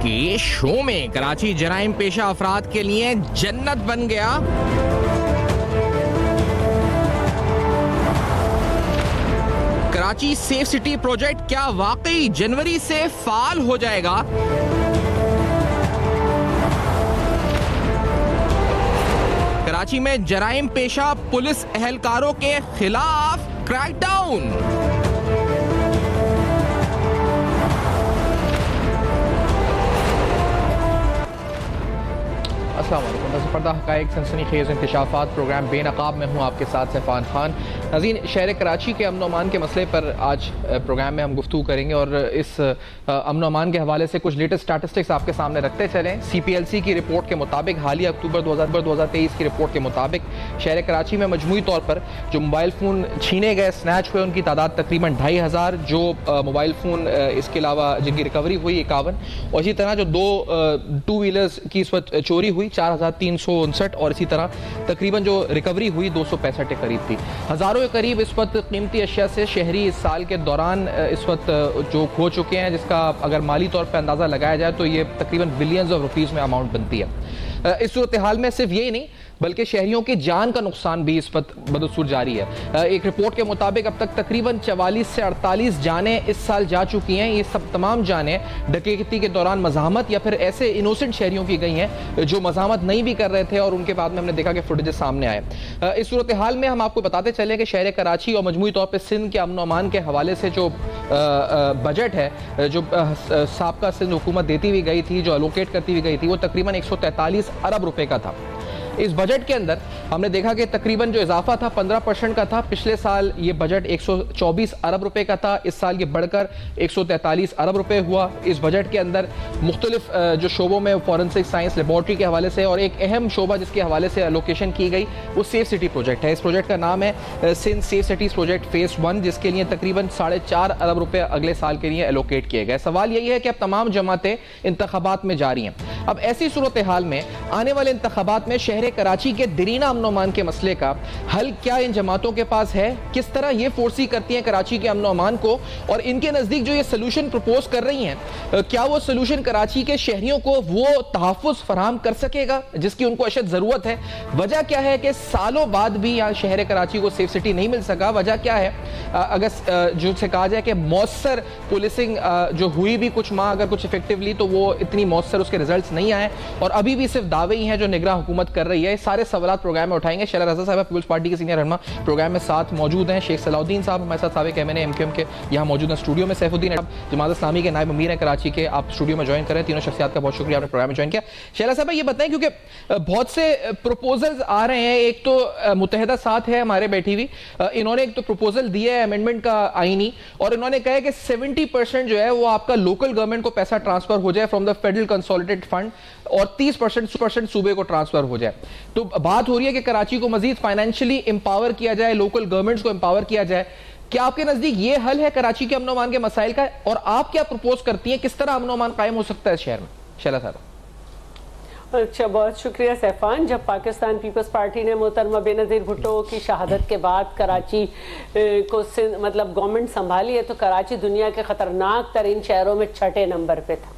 کے شو میں کراچی جرائم پیشہ افراد کے لیے جنت بن گیا. کراچی سیف سٹی پروجیکٹ کیا واقعی جنوری سے فعال ہو جائے گا؟ کراچی میں جرائم پیشہ پولیس اہلکاروں کے خلاف کریک ڈاؤن. السلام علیکم. نظر پردہ حقائق سنسنی خیز انکشافات پروگرام بے نقاب میں ہوں آپ کے ساتھ سیفان خان. ناظرین، شہر کراچی کے امن و امان کے مسئلے پر آج پروگرام میں ہم گفتگو کریں گے اور اس امن و امان کے حوالے سے کچھ لیٹسٹ اسٹیٹسٹکس آپ کے سامنے رکھتے چلیں. سی پی ایل سی کی رپورٹ کے مطابق حالیہ اکتوبر 2023 کی رپورٹ کے مطابق شہر کراچی میں مجموعی طور پر جو موبائل فون چھینے گئے، سنیچ ہوئے، ان کی تعداد تقریباً 2500. جو موبائل فون اس کے علاوہ جن کی ریکوری ہوئی 51، اور اسی طرح جو 2 ٹو ویلرز کی اس وقت چوری ہوئی 4359، اور اسی طرح تقریباً جو ریکوری ہوئی 265 کے قریب تھی. ہزاروں کے قریب اس وقت قیمتی اشیاء سے شہری اس سال کے دوران اس وقت جو کھو چکے ہیں، جس کا اگر مالی طور پہ اندازہ لگایا جائے تو یہ تقریباً بلینز آف روپیز میں اماؤنٹ بنتی ہے. اس صورتحال میں صرف یہی نہیں بلکہ شہریوں کی جان کا نقصان بھی اس وقت بدستور جاری ہے. ایک رپورٹ کے مطابق اب تک تقریباً 44 سے 48 جانیں اس سال جا چکی ہیں. یہ سب تمام جانیں ڈکیتی کے دوران مزاحمت یا پھر ایسے انوسنٹ شہریوں کی گئی ہیں جو مزاحمت نہیں بھی کر رہے تھے، اور ان کے بعد میں ہم نے دیکھا کہ فوٹیج سامنے آئے. اس صورتحال میں ہم آپ کو بتاتے چلیں کہ شہر کراچی اور مجموعی طور پہ سندھ کے امن و امان کے حوالے سے جو بجٹ ہے، جو سابقہ سندھ حکومت دیتی ہوئی گئی تھی، جو الوکیٹ کرتی ہوئی گئی تھی، وہ تقریباً 143 ارب روپے کا تھا. اس بجٹ کے اندر ہم نے دیکھا کہ تقریباً جو اضافہ تھا 15% کا تھا. پچھلے سال یہ بجٹ 124 ارب روپے کا تھا، اس سال یہ بڑھ کر 143 ارب روپے ہوا. اس بجٹ کے اندر مختلف جو شعبوں میں فورنسک سائنس لیبارٹری کے حوالے سے، اور ایک اہم شعبہ جس کے حوالے سے الوکیشن کی گئی وہ سیف سٹی پروجیکٹ ہے. اس پروجیکٹ کا نام ہے Sindh safe cities project phase 1، جس کے لیے تقریباً 4.5 ارب روپے اگلے سال کے لیے الوکیٹ کیے گئے. سوال یہی ہے کہ اب تمام جماعتیں انتخابات میں جاری ہیں. اب ایسی صورتحال میں آنے والے انتخابات میں شہر کراچی کے دیرینہ امن و امان کے مسئلے کا حل کیا ان جماعتوں کے پاس ہے؟ کس طرح یہ فورسی کرتی ہیں کراچی کے امن و امان کو، اور ان کے نزدیک جو یہ سلوشن پروپوز کر رہی ہیں، کیا وہ سلوشن کراچی کے شہریوں کو وہ تحفظ فراہم کر سکے گا جس کی ان کو اشد ضرورت ہے؟ وجہ کیا ہے کہ سالوں بعد بھی یہاں شہر کراچی کو سیف سٹی نہیں مل سکا؟ وجہ کیا ہے؟ اگر جو سے کہا جائے کہ مؤثر پولیسنگ جو ہوئی بھی کچھ ماہ اگر کچھ افیکٹولی، تو وہ اتنی مؤثر اس کے ریزلٹس نہیں آئے، اور ابھی بھی صرف دعوے ہی ہیں جو نگراں حکومت کر رہی ہے. سارے سوالات پروگرام میں اٹھائیں گے. شیلا رضا صاحب پیپلز پارٹی کے سینئر رہنما پروگرام میں ساتھ موجود ہیں. شیخ صلاح الدین صاحب ہمارے ساتھ سابق M N A M Q M کے یہاں موجود ہیں اسٹوڈیو میں. سیف الدین جماعت اسلامی کے نائب امیر ہیں کراچی کے، آپ اسٹوڈیو میں جوائن کریں. تینوں شخصیات کا بہت شکریہ، آپ نے پروگرام میں جوائن کیا. شیلا صاحب یہ بتائیں، کیونکہ بہت سے پروپوزلز آ رہے ہیں. ایک تو متحدہ ساتھ ہے ہمارے بیٹھی ہوئی، انہوں نے ایک تو پروپوزل دیا ہے امینڈمنٹ کا آئینی، اور انہوں نے کہا ہے کہ 70% جو ہے وہ آپ کا لوکل گورنمنٹ کو پیسہ ٹرانسفر ہو جائے from the federal consolidate fund, اور 30% صوبے کو ٹرانسفر ہو جائے. تو بات ہو رہی ہے کہ کراچی کو مزید فائنینشلی امپاور کیا جائے، لوکل گورنمنٹس کو امپاور کیا جائے. کیا آپ کے نزدیک یہ حل ہے کراچی کے امن و امان کے مسائل کا، اور آپ کیا پروپوز کرتی ہیں کس طرح امن و امان قائم ہو سکتا ہے اس شہر میں؟ شیلا صاحب. اچھا، بہت شکریہ سیفان. جب پاکستان پیپلز پارٹی نے محترمہ بے نظیر بھٹو کی شہادت کے بعد کراچی کو مطلب گورنمنٹ سنبھالی ہے، تو کراچی دنیا کے خطرناک ترین شہروں میں 6 نمبر پہ تھا.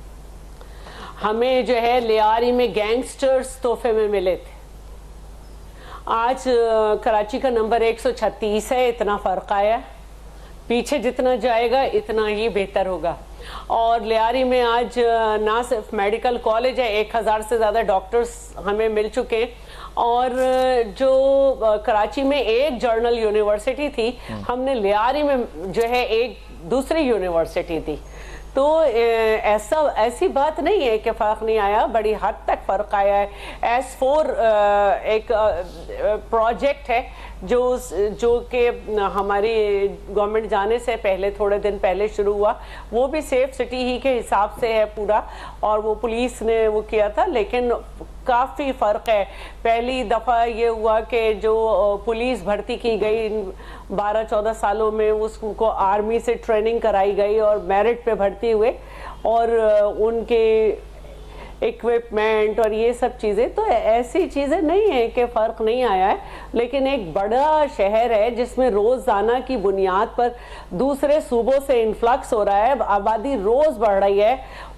ہمیں جو ہے لیاری میں گینگسٹرز تحفے میں ملے تھے. آج کراچی کا نمبر 136 ہے. اتنا فرق آیا. پیچھے جتنا جائے گا اتنا ہی بہتر ہوگا. اور لیاری میں آج نہ صرف میڈیکل کالج ہے، 1000 سے زیادہ ڈاکٹرز ہمیں مل چکے، اور جو کراچی میں ایک جرنل یونیورسٹی تھی، ہم نے لیاری میں جو ہے ایک دوسری یونیورسٹی تھی. تو ایسی بات نہیں ہے کہ فرق نہیں آیا، بڑی حد تک فرق آیا ہے. S4 ایک پروجیکٹ ہے جو کہ ہماری گورنمنٹ جانے سے پہلے تھوڑے دن پہلے شروع ہوا. وہ بھی سیف سٹی ہی کے حساب سے ہے پورا، اور وہ پولیس نے وہ کیا تھا، لیکن کافی فرق ہے. پہلی دفعہ یہ ہوا کہ جو پولیس بھرتی کی گئی 12-14 سالوں میں، اس کو آرمی سے ٹریننگ کرائی گئی اور میرٹ پہ بھرتی ہوئے، اور ان کے ایکوپمنٹ اور یہ سب چیزیں. تو ایسی چیزیں نہیں ہیں کہ فرق نہیں آیا ہے، لیکن ایک بڑا شہر ہے جس میں روزانہ کی بنیاد پر دوسرے صوبوں سے انفلکس ہو رہا ہے، آبادی روز بڑھ رہی ہے،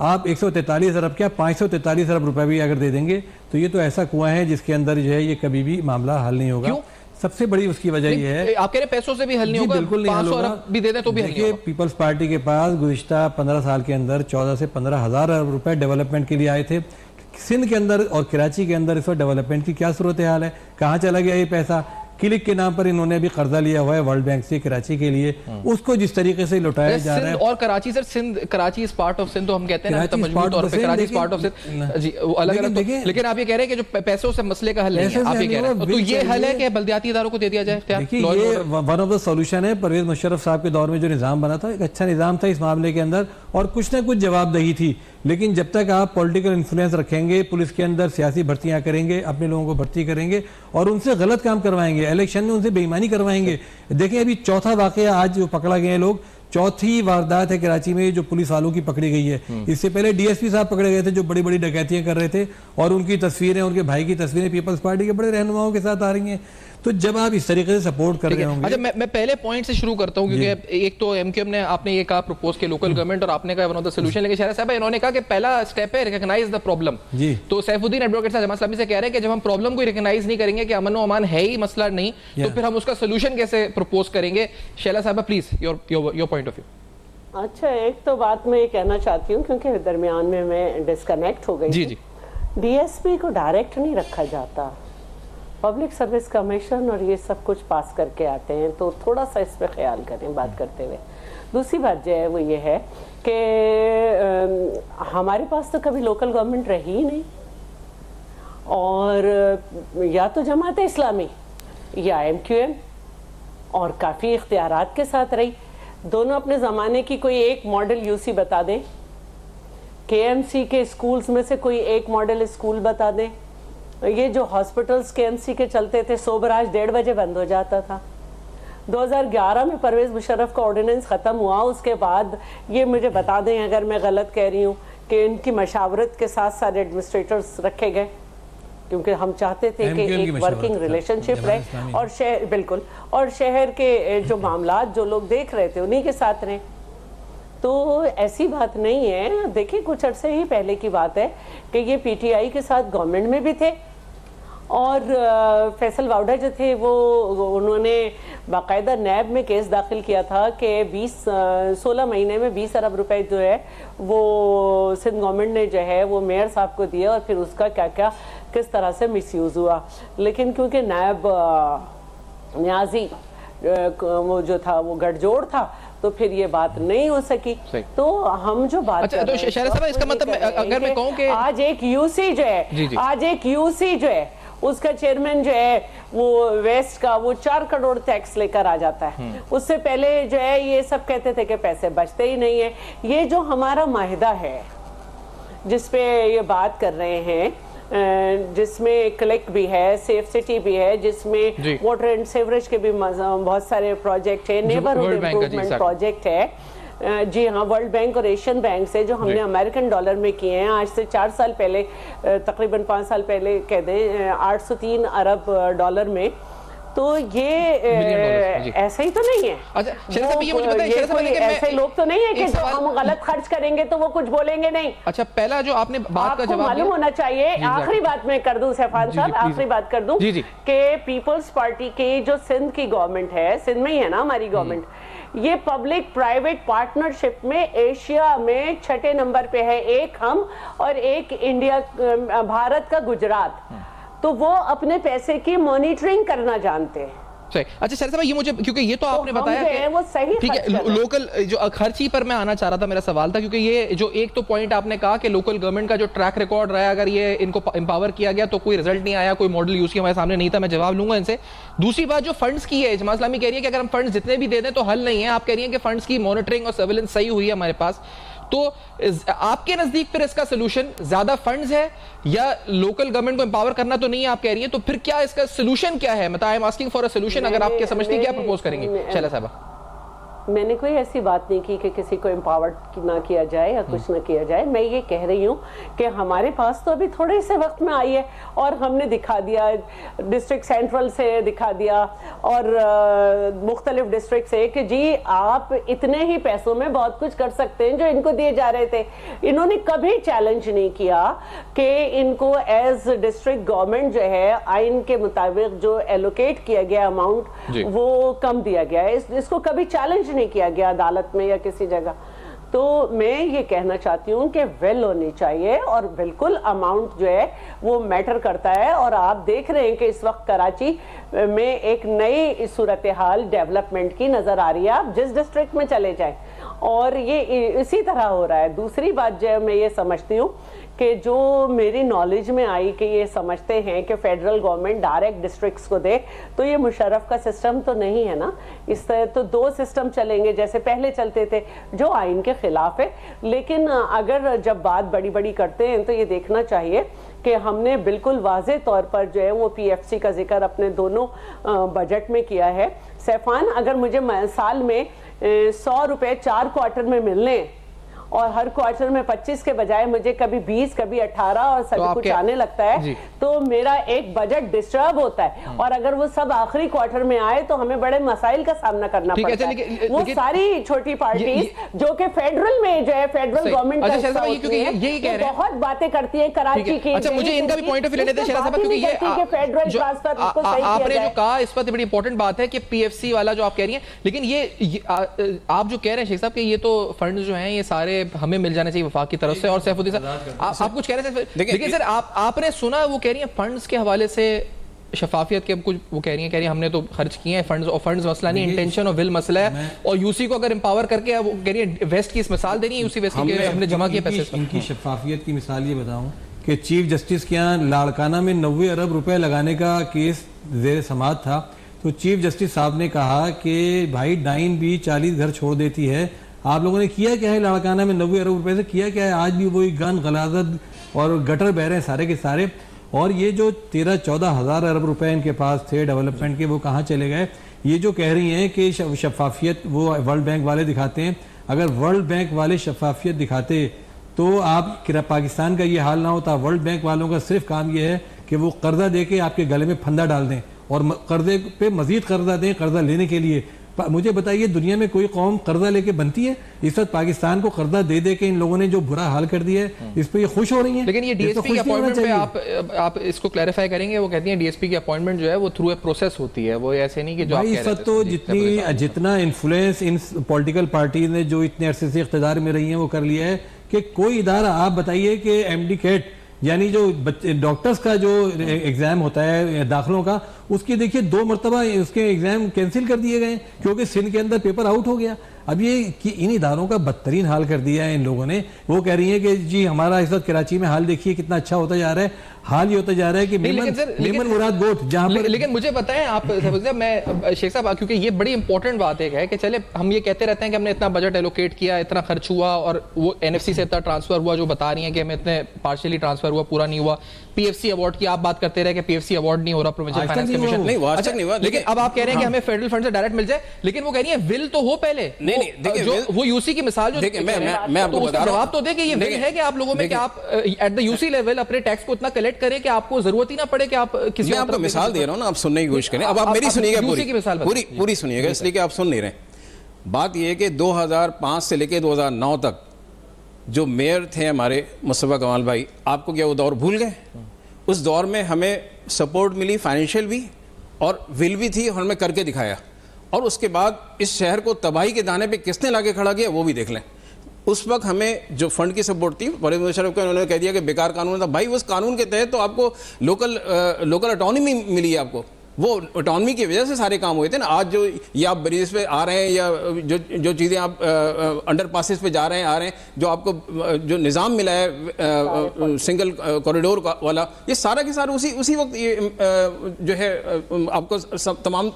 آپ 143 ارب کیا 543 ارب روپے بھی اگر دے دیں گے تو یہ تو ایسا کنواں ہے جس کے اندر جو ہے یہ کبھی بھی معاملہ حل نہیں ہوگا. سب سے بڑی اس کی وجہ یہ ہے, آپ کہہ رہے پیسوں سے بھی حل نہیں ہوگا, بالکل نہیں حل ہوگا. بھی دے دیں تو بھی حل نہیں ہوگا. پیپلز پارٹی کے پاس گزشتہ 15 سال کے اندر 14 سے 15 ہزار ارب روپے ڈیولپمنٹ کے لیے آئے تھے. سندھ کے اندر اور کراچی کے اندر اس وقت ڈیولپمنٹ کی کیا صورتحال ہے, کہاں چلا گیا یہ پیسہ؟ کلک کے نام پر انہوں نے بھی قرضہ لیا ہوا ہے ورلڈ بینک سے کراچی کے لیے, اس کو جس طریقے سے لوٹایا جا رہا ہے. اور کراچی سر, سندھ کراچی اس پارٹ آف سندھ تو ہم کہتے ہیں نا مجموعی طور پہ کراچی اس پارٹ آف سندھ جی الگ الگ, لیکن آپ یہ کہہ رہے ہیں کہ جو پیسوں سے مسئلے کا حل نہیں ہے, آپ یہ کہہ رہے ہیں تو یہ حل ہے کہ بلدیاتی اداروں کو دے دیا جائے. دیکھیے یہ ون آف دا سولوشن ہے. پرویز مشرف صاحب کے دور میں جو نظام بنا تھا ایک اچھا نظام تھا اس معاملے کے اندر, اور کچھ نہ کچھ جواب دہی تھی. لیکن جب تک آپ پولیٹیکل انفلوئنس رکھیں گے, پولیس کے اندر سیاسی بھرتیاں کریں گے, اپنے لوگوں کو بھرتی کریں گے اور ان سے غلط کام کروائیں گے, الیکشن میں ان سے بے ایمانی کروائیں گے. دیکھیں ابھی چوتھا واقعہ آج جو پکڑا گئے ہیں لوگ, چوتھی واردات ہے کراچی میں جو پولیس والوں کی پکڑی گئی ہے. اس سے پہلے ڈی ایس پی صاحب پکڑے گئے تھے جو بڑی بڑی ڈکیتیاں کر رہے تھے, اور ان کی تصویریں, ان کے بھائی کی تصویریں پیپلز پارٹی کے بڑے رہنماؤں کے ساتھ آ رہی ہیں. تو جب آپ اس طریقے سے سپورٹ کر رہے ہوں گے. اچھا میں پہلے پوائنٹ سے شروع کرتا ہوں, کیونکہ ایک تو ایم کیو ایم نے آپ نے یہ کہا پروپوز کے لوکل گورنمنٹ, اور آپ نے کہا ون آف دا سولوشن, لیکن شہرہ صاحب انہوں نے کہا کہ پہلا اسٹیپ ہے ریکگنائز دا پرابلم. تو سیف الدین ایڈوکیٹ صاحب جماعت اسلامی سے کہہ رہے ہیں کہ جب ہم پرابلم کو ریکگنائز نہیں کریں گے کہ امن و امان ہے ہی مسئلہ نہیں, تو پھر ہم اس کا سولوشن کیسے پروپوز کریں گے؟ شیلا صاحبہ please your point of view. اچھا ایک تو بات میں یہ کہنا چاہتی ہوں کیونکہ درمیان میں ڈسکنیکٹ ہو گئی. جی ڈی ایس پی کو ڈائریکٹ نہیں رکھا جاتا, پبلک سروس کمیشن اور یہ سب کچھ پاس کر کے آتے ہیں, تو تھوڑا سا اس پہ خیال کریں بات کرتے ہوئے. دوسری بات جو ہے وہ یہ ہے کہ ہمارے پاس تو کبھی لوکل گورنمنٹ رہی ہی نہیں, اور یا تو جماعت اسلامی یا ایم کیو ایم, اور کافی اختیارات کے ساتھ رہی. دونوں اپنے زمانے کی کوئی ایک ماڈل یو سی بتا دیں, کے ایم سی کے اسکولز میں سے کوئی ایک ماڈل اسکول بتا دیں. یہ جو ہاسپٹلز کے ایم سی کے چلتے تھے, صبح آج 1:30 بجے بند ہو جاتا تھا. 2011 میں پرویز مشرف کا آرڈیننس ختم ہوا, اس کے بعد یہ مجھے بتا دیں اگر میں غلط کہہ رہی ہوں کہ ان کی مشاورت کے ساتھ ساتھ ایڈمنسٹریٹرز رکھے گئے, کیونکہ ہم چاہتے تھے کہ ایک ورکنگ ریلیشن شپ رہے, اور شہر بالکل, اور شہر کے جو معاملات جو لوگ دیکھ رہے تھے انہی کے ساتھ رہیں. تو ایسی بات نہیں ہے. دیکھیں کچھ عرصے ہی پہلے کی بات ہے کہ یہ پی ٹی آئی کے ساتھ گورنمنٹ میں بھی تھے, اور فیصل واؤڈا جو تھے وہ انہوں نے باقاعدہ نیب میں کیس داخل کیا تھا کہ 16 مہینے میں 20 ارب روپے جو ہے وہ سندھ گورنمنٹ نے جو ہے وہ میئر صاحب کو دیا, اور پھر اس کا کیا کیا کس طرح سے مس یوز ہوا. لیکن کیونکہ نائب نیازی وہ جو تھا وہ گٹھ جوڑ تھا, تو پھر یہ بات نہیں ہو سکی. تو ہم جو بات کر رہے ہیں اس کا مطلب اگر میں کہوں کہ آج ایک یو سی جو ہے اس کا چیئرمین جو ہے وہ ویسٹ کا وہ 4 کروڑ ٹیکس لے کر آ جاتا ہے. اس سے پہلے جو ہے یہ سب کہتے تھے کہ پیسے بچتے ہی نہیں ہیں. یہ جو ہمارا معاہدہ ہے جس پہ یہ بات کر رہے ہیں, جس میں کلیکٹ بھی ہے, سیف سٹی بھی ہے, جس میں واٹر اینڈ سیوریج کے بھی بہت سارے پروجیکٹ ہیں, نیبرہڈ امپروومنٹ پروجیکٹ ہے, جی ہاں, ورلڈ بینک اور ایشین بینک سے جو ہم نے امریکن ڈالر میں کیے ہیں. آج سے 4 سال پہلے, تقریباً 5 سال پہلے کہہ دیں, 803 ارب ڈالر میں. تو یہ ایسا ہی تو نہیں ہے, ایسے لوگ تو نہیں ہے کہ جو ہم غلط خرچ کریں گے تو وہ کچھ بولیں گے نہیں. اچھا پہلا جو آپ نے بات کا جواب معلوم ہونا چاہیے. آخری بات میں کر دوں سیفان صاحب, آخری بات کر دوں کہ پیپلز پارٹی کی جو سندھ کی گورنمنٹ ہے, سندھ میں ہی ہے نا ہماری گورنمنٹ, یہ پبلک پرائیویٹ پارٹنرشپ میں ایشیا میں 6 نمبر پہ ہے. ایک ہم اور ایک انڈیا, بھارت کا گجرات. تو وہ اپنے پیسے کی مانیٹرنگ کرنا جانتے ہیں. اچھا شہر صاحب یہ مجھے, کیونکہ یہ تو آپ نے بتایا کہ ٹھیک ہے لوکل جو خرچی پر میں آنا چاہ رہا تھا, میرا سوال تھا, کیونکہ یہ جو ایک تو پوائنٹ آپ نے کہا کہ لوکل گورنمنٹ کا جو ٹریک ریکارڈ رہا ہے, اگر یہ ان کو امپاور کیا گیا تو کوئی رزلٹ نہیں آیا, کوئی ماڈل یوز کیا ہمارے سامنے نہیں تھا. میں جواب لوں گا ان سے. دوسری بات جو فنڈز کی ہے, جماعت اسلامی کہہ رہی ہے کہ اگر ہم فنڈز جتنے بھی دے دیں تو حل نہیں ہے. آپ کہہ رہی ہیں کہ فنڈز کی مانیٹرنگ اور سرویلنس صحیح ہوئی ہے ہمارے پاس. تو آپ کے نزدیک پھر اس کا سلوشن زیادہ فنڈز ہے یا لوکل گورنمنٹ کو امپاور کرنا تو نہیں ہے آپ کہہ رہی ہیں, تو پھر کیا اس کا سلوشن کیا ہے؟ مطلب I am asking for a solution. اگر آپ کے سمجھتی کیا پروپوز کریں گی شیلا صاحبہ؟ میں نے کوئی ایسی بات نہیں کی کہ کسی کو امپاورڈ نہ کیا جائے یا کچھ نہ کیا جائے. میں یہ کہہ رہی ہوں کہ ہمارے پاس تو ابھی تھوڑے سے وقت میں آئی ہے اور ہم نے دکھا دیا, ڈسٹرکٹ سینٹرل سے دکھا دیا اور مختلف ڈسٹرکٹ سے کہ جی آپ اتنے ہی پیسوں میں بہت کچھ کر سکتے ہیں جو ان کو دیے جا رہے تھے. انہوں نے کبھی چیلنج نہیں کیا کہ ان کو ایز ڈسٹرکٹ گورنمنٹ جو ہے آئین کے مطابق جو ایلوکیٹ کیا گیا اماؤنٹ وہ کم دیا گیا ہے. اس کو کبھی چیلنج نہیں کیا گیا عدالت میں یا کسی جگہ. تو میں یہ کہنا چاہتی ہوں کہ ویل ہونی چاہیے اور بالکل اماؤنٹ جو ہے وہ میٹر کرتا ہے. اور آپ دیکھ رہے ہیں کہ اس وقت کراچی میں ایک نئی صورتحال ڈیولپمنٹ کی نظر آ رہی ہے. آپ جس ڈسٹرکٹ میں چلے جائیں اور یہ اسی طرح ہو رہا ہے. دوسری بات جو ہے میں یہ سمجھتی ہوں کہ جو میری نالج میں آئی کہ یہ سمجھتے ہیں کہ فیڈرل گورنمنٹ ڈائریکٹ ڈسٹرکٹس کو دے, تو یہ مشرف کا سسٹم تو نہیں ہے نا. اس طرح تو دو سسٹم چلیں گے جیسے پہلے چلتے تھے جو آئین کے خلاف ہے. لیکن اگر جب بات بڑی بڑی کرتے ہیں تو یہ دیکھنا چاہیے کہ ہم نے بالکل واضح طور پر جو ہے وہ پی ایف سی کا ذکر اپنے دونوں بجٹ میں کیا ہے. سیفان, اگر مجھے سال میں 100 روپے 4 کوارٹر میں ملنے اور ہر کوارٹر میں 25 کے بجائے مجھے کبھی 20 کبھی 18 اور سب کچھ آنے لگتا ہے تو میرا ایک بجٹ ڈسٹرب ہوتا ہے. اور اگر وہ سب آخری کوارٹر میں آئے تو ہمیں بڑے مسائل کا سامنا کرنا پڑتا ہے. وہ ساری چھوٹی پارٹیز جو کہ فیڈرل میں جو ہے فیڈرل گورنمنٹ کا حصہ ہوتی ہیں بہت باتیں کرتی ہیں کراچی کی. اچھا, مجھے ان کا بھی پوائنٹ آف ویو لینے دیں شہزاد صاحب, کیونکہ یہ آپ نے جو کہا اس وقت بڑی امپورٹنٹ بات ہے کہ پی ایف سی والا جو آپ کہہ رہی ہیں, لیکن یہ آپ جو کہہ رہے ہیں شیخ صاحب کہ یہ تو فنڈز جو ہیں یہ سارے ہمیں مل جانا چاہیے وفاق کی طرف سے. اور سیف الدین صاحب آپ کچھ کہہ رہے تھے, لیکن سر آپ نے سنا وہ کہہ رہی ہیں فنڈز کے حوالے سے شفافیت کے کچھ وہ کہہ رہی ہیں ہم نے تو خرچ کیے ہیں فنڈز, اور فنڈز مسئلہ نہیں, انٹینشن اور ول مسئلہ ہے. اور یو سی کو اگر امپاور کر کے وہ کہہ رہی ہیں ویسٹ کی اس مثال دے رہی ہے, یو سی ویسٹ کی ہم نے جمع کیے پیسے. ان کی شفافیت کی مثال یہ بتاؤں کہ چیف جسٹس کے یہاں لاڑکانہ میں 90 ارب روپے لگانے کا کیس زیر سماعت تھا تو چیف جسٹس صاحب نے کہا کہ بھائی ڈائن بھی 40 گھر چھوڑ دیتی ہے, آپ لوگوں نے کیا کیا ہے لاڑکانہ میں 90 ارب روپے سے کیا کیا ہے؟ آج بھی وہی گن غلاظت اور گٹر بہ رہے ہیں سارے کے سارے. اور یہ جو 13-14 ہزار ارب روپے ان کے پاس تھے ڈیولپمنٹ کے, وہ کہاں چلے گئے؟ یہ جو کہہ رہی ہیں کہ شفافیت وہ ورلڈ بینک والے دکھاتے ہیں, اگر ورلڈ بینک والے شفافیت دکھاتے تو آپ پاکستان کا یہ حال نہ ہوتا. ورلڈ بینک والوں کا صرف کام یہ ہے کہ وہ قرضہ دے کے آپ کے گلے میں پھندا ڈال دیں اور قرضے پہ مزید قرضہ دیں قرضہ لینے کے لیے. مجھے بتائیے دنیا میں کوئی قوم قرضہ لے کے بنتی ہے؟ اس وقت پاکستان کو قرضہ دے دے کے ان لوگوں نے جو برا حال کر دیا ہے اس پہ یہ خوش ہو رہی ہیں. لیکن یہ ڈی ایس پی کی اپوائنٹمنٹ پہ آپ اس کو کلیریفائی کریں گے, وہ کہتی ہیں ڈی ایس پی کی اپوائنٹمنٹ جو ہے وہ تھرو اے پروسیس ہوتی ہے, وہ ایسے نہیں کہ جو اس وقت تو جتنا انفلوئنس ان پولیٹیکل پارٹیز نے جو اتنے عرصے سے اقتدار میں رہی ہیں وہ کر لیا ہے کہ کوئی ادارہ, آپ بتائیے کہ ایم ڈی کیٹ یعنی جو ڈاکٹرز کا جو ایگزام ہوتا ہے داخلوں کا, اس کی دیکھیے 2 مرتبہ اس کے ایگزام کینسل کر دیے گئے کیونکہ سندھ کے اندر پیپر آؤٹ ہو گیا. اب یہ ان اداروں کا بدترین حال کر دیا ہے ان لوگوں نے. وہ کہہ رہی ہیں کہ جی ہمارا اس وقت کراچی میں حال دیکھیے کتنا اچھا ہوتا جا رہا ہے. حال یہ ہوتا جا رہا ہے کہ میمن مراد گوٹ جہاں پر, لیکن مجھے بتائیں آپ میں شیخ صاحب, کیونکہ یہ بڑی امپورٹنٹ بات ایک ہے کہ چلے ہم یہ کہتے رہتے ہیں کہ ہم نے اتنا بجٹ ایلوکیٹ کیا, اتنا خرچ ہوا اور وہ این ایف سی سے اتنا ٹرانسفر ہوا, جو بتا رہی ہیں کہ ہمیں اتنے پارشلی ٹرانسفر ہوا, پورا نہیں ہوا. پی ایف سی ایوارڈ کی آپ بات کرتے رہے کہ پی ایف سی ایوارڈ نہیں ہو رہا پروونشل فائنانس کمیشن, لیکن اب آپ کہہ رہے ہیں کہ ہمیں فیڈرل فنڈ سے ڈائریکٹ مل جائے, لیکن وہ کہہ رہی ہیں ول تو ہو پہلے. وہ یو سی کی مثال جو میں آپ کو بتا رہا ہوں, جواب تو دے کہ یہ ول ہے کہ آپ لوگوں میں کہ آپ at the U C level اپنے ٹیکس کو اتنا کلیکٹ کریں کہ آپ کو ضرورت ہی نہ پڑے کہ آپ کسی. میں آپ کو مثال دے رہا ہوں نا, آپ سننے کی کوشش کریں. اب آپ میری سنیے گا, پوری سنیے گا, اس لیے کہ آپ سن نہیں رہے. بات یہ ہے کہ 2005 سے لے کے 2009 تک جو میئر تھے ہمارے مصطفیٰ کمال بھائی, آپ کو کیا وہ دور بھول گئے؟ اس دور میں ہمیں سپورٹ ملی, فائنینشیل بھی اور ول بھی تھی, اور ہمیں کر کے دکھایا. اور اس کے بعد اس شہر کو تباہی کے دانے پہ کس نے لا کے کھڑا کیا وہ بھی دیکھ لیں. اس وقت ہمیں جو فنڈ کی سپورٹ تھی پرویز مشرف کو, انہوں نے کہہ دیا کہ بیکار قانون تھا. بھائی اس قانون کے تحت تو آپ کو لوکل اٹانومی ملی ہے, آپ کو وہ اٹانومی کی وجہ سے سارے کام ہوئے تھے نا. آج جو یہ آپ بریج پہ آ رہے ہیں یا جو چیزیں آپ انڈر پاسز پہ جا رہے ہیں آ رہے ہیں, جو آپ کو جو نظام ملا ہے سنگل کوریڈور والا, یہ سارا کے سارا اسی وقت جو ہے آپ کو تمام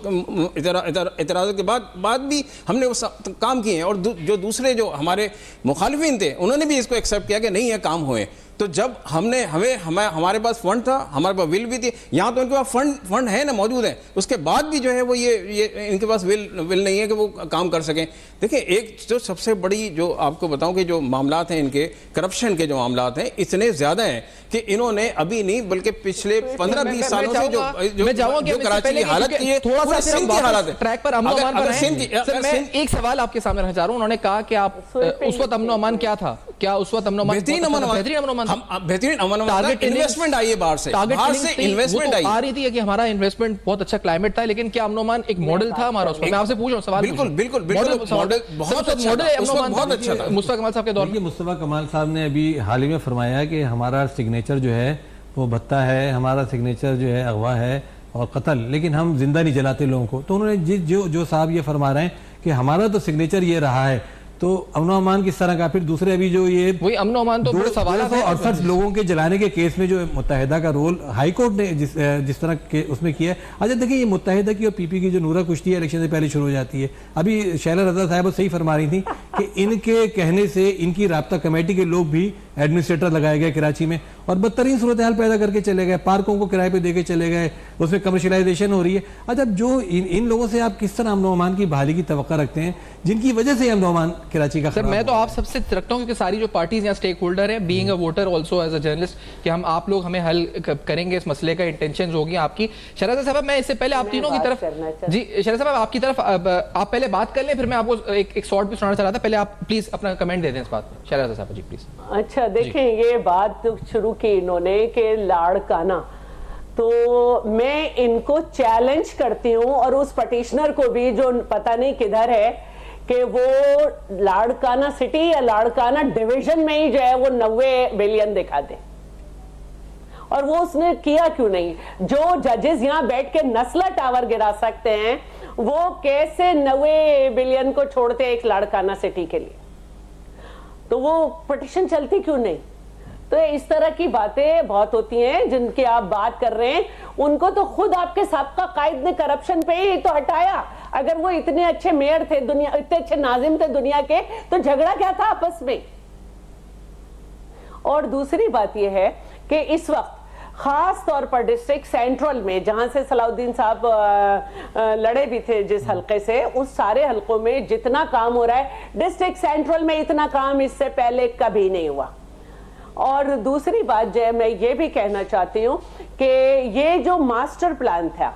اعتراضات کے بعد بھی ہم نے وہ کام کیے ہیں. اور جو دوسرے جو ہمارے مخالفین تھے انہوں نے بھی اس کو ایکسیپٹ کیا کہ نہیں یہ کام ہوئے. تو جب ہمارے پاس فنڈ تھا, ہمارے پاس ول بھی تھی, یہاں تو ان کے پاس فنڈ ہے نا, موجود ہیں, اس کے بعد بھی جو ہے وہ یہ ان کے پاس ول نہیں ہے کہ وہ کام کر سکیں. دیکھیں ایک جو سب سے بڑی جو آپ کو بتاؤں کہ جو معاملات ہیں ان کے کرپشن کے جو معاملات ہیں اتنے زیادہ ہیں کہ انہوں نے ابھی نہیں بلکہ پچھلے 15-20 سالوں سے جو کراچی کی حالت کی ہے تھوڑا سا سندھ کی حالت ہے. ٹریک پر امن و امان پر ہیں. میں ایک سوال آپ کے سامنے رکھنا چاہ رہا ہوں. انہوں نے کہا کہ آپ اس وقت امن و امان کیا تھا, کیا اس وقت امن و امان بہترین امن و امان انویسٹمنٹ آئی ہے باہر سے انویسٹمنٹ آ رہی تھی کہ ہمارا انویسٹمنٹ بہت اچھا کلائمیٹ تھا, لیکن کیا امن و امان ایک ماڈل تھا ہمارا اس وقت؟ میں آپ سے پوچھ رہا ہوں سوال. بالکل بہت اچھا تھا مصطفیٰ کمال صاحب کے دور میں. مصطفیٰ کمال صاحب نے ابھی حال ہی میں فرمایا کہ ہمارا سگنیچر جو ہے وہ بھتہ ہے, ہمارا سگنیچر جو ہے اغوا ہے اور قتل, لیکن ہم زندہ نہیں جلاتے لوگوں کو. تو انہوں نے جو صاحب یہ فرما رہے ہیں کہ ہمارا تو سگنیچر یہ رہا ہے, تو امن و امان کس طرح کا؟ پھر دوسرے ابھی جو یہ وہی امن و امان تو بڑے سوالات ہیں. 268 لوگوں کے جلانے کے کیس میں جو متحدہ کا رول ہائی کورٹ نے جس طرح اس میں کیا ہے. اچھا دیکھیں یہ متحدہ کی اور پی پی کی جو نورہ کشتی ہے الیکشن سے پہلے شروع ہو جاتی ہے. ابھی شیلا رضا صاحب صحیح فرما رہی تھی کہ ان کے کہنے سے ان کی رابطہ کمیٹی کے لوگ بھی ایڈمنسٹریٹر لگائے گئے کراچی میں اور بدترین صورتحال پیدا کر کے چلے گئے, پارکوں کو کرائے پہ دے کے چلے گئے, اس میں کمرشلائزیشن ہو رہی ہے. اچھا جو ان لوگوں سے آپ کس طرح امن و امان کی بحالی کی توقع رکھتے ہیں جن کی وجہ سے امن و امان کراچی کا خراب؟ میں تو آپ سب سے رکھتا ہوں کیونکہ ساری جو پارٹیز یہاں سٹیک ہولڈر ہیں, being a voter also as a journalist, کہ آپ لوگ ہمیں حل کریں گے اس مسئلے کا, انٹینشنز ہوگی آپ کی. شہرزاد صاحب میں اس سے پہلے آپ تینوں کی طرف جی شہرزاد صاحب آپ کی طرف آپ پہلے بات کر لیں, پھر میں آپ کو ایک شارٹ بھی سنانا چاہ رہا تھا. پہلے آپ پلیز اپنا کمنٹ دے دیں اس بات پر. شہرزاد صاحب جی پلیز. اچھا دیکھیں یہ بات شروع کی انہوں نے کہ لاڑکانہ, تو میں ان کو چیلنج کرتی ہوں اور اس پٹیشنر کو بھی جو پتہ نہیں کدھر ہے کہ وہ لاڑکانہ سٹی یا لاڑکانہ ڈویژن میں ہی جو ہے وہ 90 بلین دکھا دے. اور وہ اس نے کیا کیوں نہیں؟ جو ججز یہاں بیٹھ کے نسلہ ٹاور گرا سکتے ہیں وہ کیسے 90 بلین کو چھوڑتے ایک لاڑکانہ سٹی کے لیے؟ تو وہ پٹیشن چلتی کیوں نہیں؟ تو اس طرح کی باتیں بہت ہوتی ہیں جن کی آپ بات کر رہے ہیں. ان کو تو خود آپ کے سابقہ قائد نے کرپشن پہ ہی تو ہٹایا. اگر وہ اتنے اچھے میئر تھے دنیا, اتنے اچھے ناظم تھے دنیا کے, تو جھگڑا کیا تھا آپس میں؟ اور دوسری بات یہ ہے کہ اس وقت خاص طور پر ڈسٹرکٹ سینٹرل میں جہاں سے صلاح الدین صاحب لڑے بھی تھے جس حلقے سے, اس سارے حلقوں میں جتنا کام ہو رہا ہے ڈسٹرکٹ سینٹرل میں اتنا کام اس سے پہلے کبھی نہیں ہوا. اور دوسری بات جو ہے میں یہ بھی کہنا چاہتی ہوں کہ یہ جو ماسٹر پلان تھا,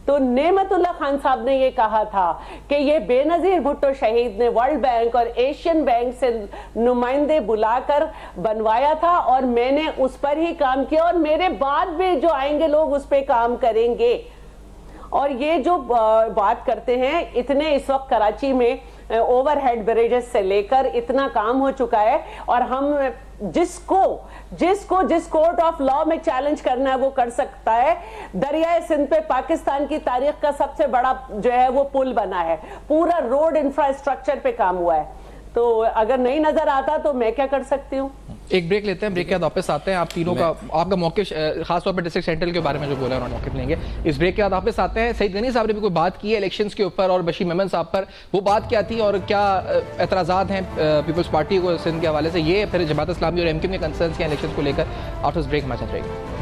تو نعمت اللہ خان صاحب نے یہ کہا تھا کہ یہ بے نظیر بھٹو شہید نے ورلڈ بینک اور ایشین بینک سے نمائندے بلا کر بنوایا تھا, اور میں نے اس پر ہی کام کیا, اور میرے بعد بھی جو آئیں گے لوگ اس پہ کام کریں گے. اور یہ جو بات کرتے ہیں اتنے اس وقت کراچی میں اوور ہیڈ بریجز سے لے کر اتنا کام ہو چکا ہے, اور ہم جس کورٹ آف لا میں چیلنج کرنا ہے وہ کر سکتا ہے. دریائے سندھ پہ پاکستان کی تاریخ کا سب سے بڑا جو ہے وہ پل بنا ہے, پورا روڈ انفراسٹرکچر پہ کام ہوا ہے. تو اگر نہیں نظر آتا تو میں کیا کر سکتی ہوں؟ ایک بریک لیتے ہیں, بریک کے بعد واپس آتے ہیں. آپ تینوں کا آپ کا موقف خاص طور پر ڈسٹرکٹ سینٹرل کے بارے میں جو بولا ہے انہوں نے موقف لیں گے. اس بریک کے بعد واپس آتے ہیں. سعید غنی صاحب نے بھی کوئی بات کی ہے الیکشنز کے اوپر اور بشیر میمن صاحب پر, وہ بات کیا تھی اور کیا اعتراضات ہیں پیپلز پارٹی کو سندھ کے حوالے سے, یہ پھر جماعت اسلامی اور ایم کیو کے کنسرنز کے الیکشنز کو لے کر آفٹر اس بریک ہمارے ساتھ رہے گی.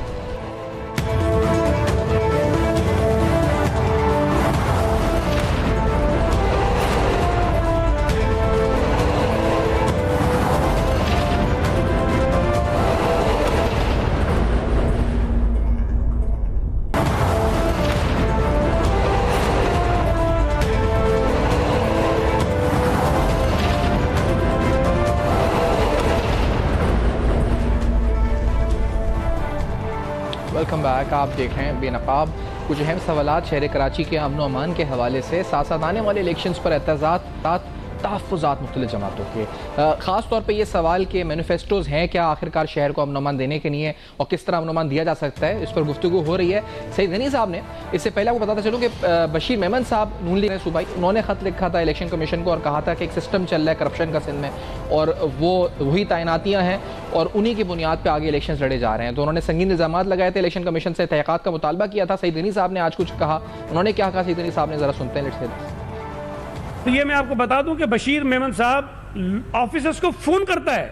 Welcome back. آپ دیکھ رہے ہیں بے نقاب کچھ اہم سوالات شہر کراچی کے امن و امان کے حوالے سے, ساتھ ساتھ آنے والے الیکشنز پر اعتراضات, تحفظات مختلف جماعتوں کے. خاص طور پہ یہ سوال کہ مینیفیسٹوز ہیں کیا آخر کار شہر کو امن و امان دینے کے لیے, اور کس طرح امن و امان دیا جا سکتا ہے, اس پر گفتگو ہو رہی ہے. سعید غنی صاحب نے اس سے پہلے آپ کو بتاتا چلوں کہ بشیر میمن صاحب نون لیگ صوبائی, انہوں نے خط لکھا تھا الیکشن کمیشن کو اور کہا تھا کہ ایک سسٹم چل رہا ہے کرپشن کا سندھ میں, اور وہی تعیناتیاں ہیں اور انہی کی بنیاد پہ آگے الیکشنز لڑے جا رہے ہیں. تو انہوں نے سنگین الزامات لگائے تھے, الیکشن کمیشن سے تحقیقات کا مطالبہ کیا تھا. سعید غنی صاحب نے آج کچھ کہا, انہوں نے کیا کہا سعید غنی صاحب نے, ذرا سنتے ہیں. تو یہ میں آپ کو بتا دوں کہ بشیر میمن صاحب آفیسرز کو فون کرتا ہے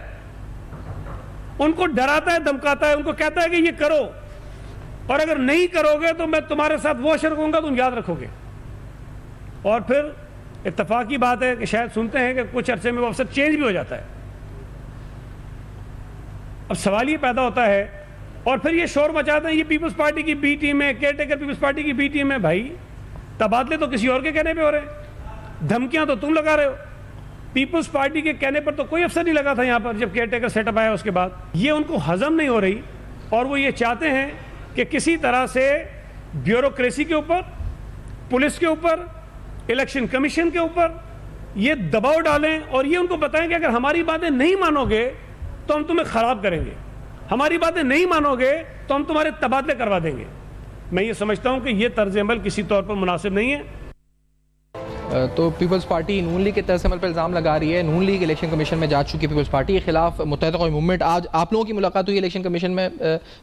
ان کو ڈراتا ہے, دھمکاتا ہے, ان کو کہتا ہے کہ یہ کرو, اور اگر نہیں کرو گے تو میں تمہارے ساتھ وہ اشر کروں گا, تم یاد رکھو گے. اور پھر اتفاق کی بات ہے کہ شاید سنتے ہیں کہ کچھ عرصے میں وہ افسر چینج بھی ہو جاتا ہے. اب سوال یہ پیدا ہوتا ہے, اور پھر یہ شور مچاتے ہیں یہ پیپلز پارٹی کی بی ٹیم ہے, کیئر ٹیکر پیپلز پارٹی کی بی ٹیم ہے. بھائی تبادلے تو کسی اور کے کہنے پہ ہو رہے ہیں, دھمکیاں تو تم لگا رہے ہو. پیپلز پارٹی کے کہنے پر تو کوئی افسر نہیں لگا تھا یہاں پر جب کیئر ٹیکر سیٹ اپ آیا اس کے بعد. یہ ان کو ہضم نہیں ہو رہی, اور وہ یہ چاہتے ہیں کہ کسی طرح سے بیوروکریسی کے اوپر, پولیس کے اوپر, الیکشن کمیشن کے اوپر یہ دباؤ ڈالیں, اور یہ ان کو بتائیں کہ اگر ہماری باتیں نہیں مانو گے تو ہم تمہیں خراب کریں گے, ہماری باتیں نہیں مانو گے تو ہم تمہارے تبادلے کروا دیں گے. میں یہ سمجھتا ہوں کہ یہ طرز عمل کسی طور پر مناسب نہیں ہے. تو پیپلز پارٹی نون لیگ کے طرز عمل پر الزام لگا رہی ہے. نون لیگ الیکشن کمیشن میں جا چکی پیپلز پارٹی کے خلاف. متحدہ قومی موومنٹ, آج آپ لوگوں کی ملاقات ہوئی الیکشن کمیشن میں,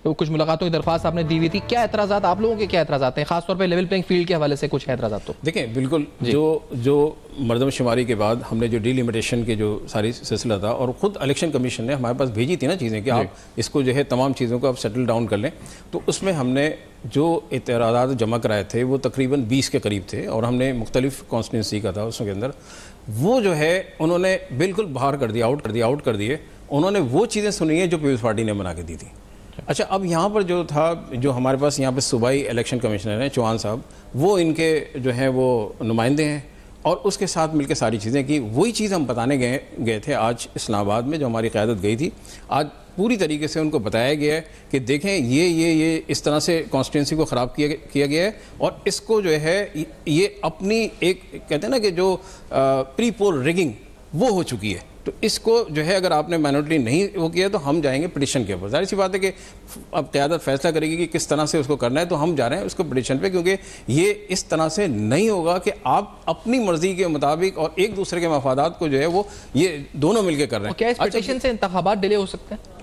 کچھ ملاقاتوں کی درخواست آپ نے دی ہوئی تھی. کیا اعتراضات آپ لوگوں کے, کیا اعتراضات ہیں خاص طور پہ لیول پلینگ فیلڈ کے حوالے سے کچھ اعتراضات؟ تو دیکھیں بالکل جو مردم شماری کے بعد ہم نے جو ڈی لمیٹیشن کے جو ساری سلسلہ تھا, اور خود الیکشن کمیشن نے ہمارے پاس بھیجی تھی نا چیزیں کہ آپ اس کو جو ہے تمام چیزوں کو آپ سیٹل ڈاؤن کر لیں, تو اس میں ہم نے جو اعتراضات جمع کرائے تھے وہ تقریباً 20 کے قریب تھے, اور ہم نے مختلف کانسٹیٹوئنسی کا تھا اس کے اندر. وہ جو ہے انہوں نے بالکل باہر کر دیا, آؤٹ کر دیے. انہوں نے وہ چیزیں سنی ہیں جو پیپلز پارٹی نے بنا کے دی تھی. اچھا, اب یہاں پر جو تھا, جو ہمارے پاس یہاں پہ صوبائی الیکشن کمشنر ہیں چوہان صاحب, وہ ان کے جو ہیں وہ نمائندے ہیں, اور اس کے ساتھ مل کے ساری چیزیں کی. وہی چیز ہم بتانے گئے تھے آج اسلام آباد میں, جو ہماری قیادت گئی تھی. آج پوری طریقے سے ان کو بتایا گیا ہے کہ دیکھیں یہ اس طرح سے کانسٹیٹوئنسی کو خراب کیا گیا ہے, اور اس کو جو ہے یہ اپنی ایک کہتے ہیں نا کہ جو پری پول ریگنگ وہ ہو چکی ہے. تو اس کو جو ہے اگر آپ نے مائنورٹی نہیں وہ کیا تو ہم جائیں گے پٹیشن کے اوپر. ظاہر سی بات ہے کہ اب قیادت فیصلہ کرے گی کہ کس طرح سے اس کو کرنا ہے, تو ہم جا رہے ہیں اس کو پٹیشن پہ, کیونکہ یہ اس طرح سے نہیں ہوگا کہ آپ اپنی مرضی کے مطابق اور ایک دوسرے کے مفادات کو جو ہے وہ یہ دونوں مل کے کر رہے ہیں. کیا اس پٹیشن سے انتخابات ڈیلے ہو سکتے ہیں؟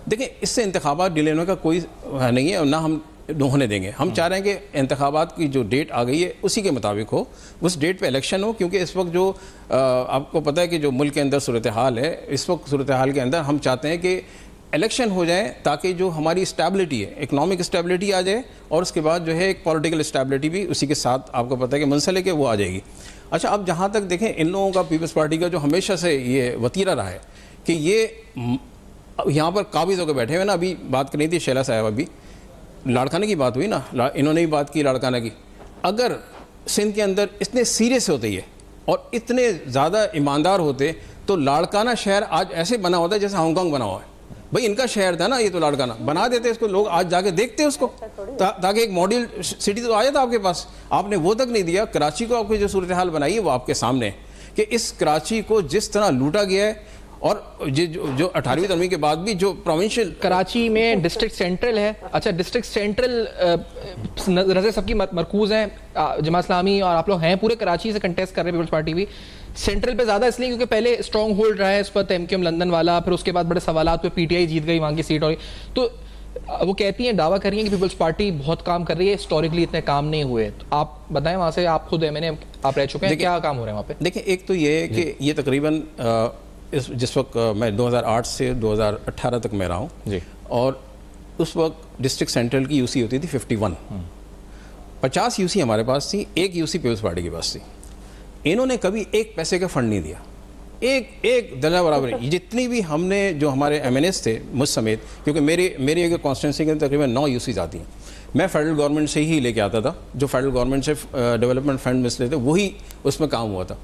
دیکھیں اس سے انتخابات ڈیلے ہونے کا کوئی نہیں ہے, اور نہ ہم ہونے دیں گے. ہم چاہ رہے ہیں کہ انتخابات کی جو ڈیٹ آ گئی ہے اسی کے مطابق ہو, اس ڈیٹ پہ الیکشن ہو, کیونکہ اس وقت جو آپ کو پتہ ہے کہ جو ملک کے اندر صورتحال ہے, اس وقت صورتحال کے اندر ہم چاہتے ہیں کہ الیکشن ہو جائیں تاکہ جو ہماری اسٹیبلٹی ہے, اکنامک اسٹیبلٹی آ جائے, اور اس کے بعد جو ہے ایک پولیٹیکل اسٹیبلٹی بھی اسی کے ساتھ آپ کو پتہ ہے کہ منسلک ہے وہ آ جائے گی. اچھا, اب جہاں تک دیکھیں ان لوگوں کا پیپلز پارٹی کا جو ہمیشہ سے یہ وتیرہ رہا ہے کہ یہ یہاں پر قابض ہو کے بیٹھے ہوئے نا, ابھی بات کرنی تھی شیلا صاحب, ابھی لاڑکانہ کی بات ہوئی نا, انہوں نے بھی بات کی لاڑکانہ کی. اگر سندھ کے اندر اتنے سیریس ہوتے یہ اور اتنے زیادہ ایماندار ہوتے تو لاڑکانہ شہر آج ایسے بنا ہوتا ہے جیسے ہانگ کانگ بنا ہوا ہے. بھائی ان کا شہر تھا نا یہ, تو لاڑکانہ بنا دیتے اس کو, لوگ آج جا کے دیکھتے اس کو, تاکہ ایک ماڈل سٹی تو آیا تھا آپ کے پاس. آپ نے وہ تک نہیں دیا. کراچی کو آپ کی جو صورتحال بنائی ہے وہ آپ کے سامنے ہے کہ اس کراچی کو جس طرح لوٹا گیا ہے, اور جو 18ویں ترمیم کے بعد بھی جو پروونشل کراچی میں ڈسٹرکٹ سینٹرل ہے. اچھا, ڈسٹرکٹ سینٹرل نظر سب کی مرکوز ہیں, جماعت اسلامی اور آپ لوگ ہیں پورے کراچی سے کنٹیسٹ کر رہے ہیں. پیپلز پارٹی بھی سینٹرل پہ زیادہ اس لیے کیونکہ پہلے اسٹرانگ ہولڈ رہا ہے اس پر ایم کیو ایم لندن والا, پھر اس کے بعد بڑے سوالات پہ پی ٹی آئی جیت گئی وہاں کی سیٹ. اور تو وہ کہتی ہیں, دعویٰ کر رہی ہیں کہ پیپلز پارٹی بہت کام کر رہی ہے, ہسٹوریکلی اتنے کام نہیں ہوئے. تو آپ بتائیں, وہاں سے آپ خود آپ رہ چکے ہیں, کیا کام ہو رہے ہیں وہاں پہ؟ دیکھیں, ایک تو یہ ہے کہ یہ تقریباً جس وقت میں 2008 سے 2018 تک میں رہا ہوں جی, اور اس وقت ڈسٹرکٹ سینٹرل کی یو سی ہوتی تھی 51, 50 یو سی ہمارے پاس تھی, ایک یو سی پیپلز پارٹی کے پاس تھی. انہوں نے کبھی ایک پیسے کا فنڈ نہیں دیا, ایک درجہ برابر نہیں. جتنی بھی ہم نے جو ہمارے ایم این ایس تھے مجھ سمیت, کیونکہ میری ایک کانسٹیٹوئنسی کے تقریباً 9 یو سیز آتی ہیں, میں فیڈرل گورنمنٹ سے ہی لے کے آتا تھا, جو فیڈرل گورنمنٹ سے ڈیولپمنٹ فنڈ مسئلے تھے وہی اس میں کام ہوا تھا.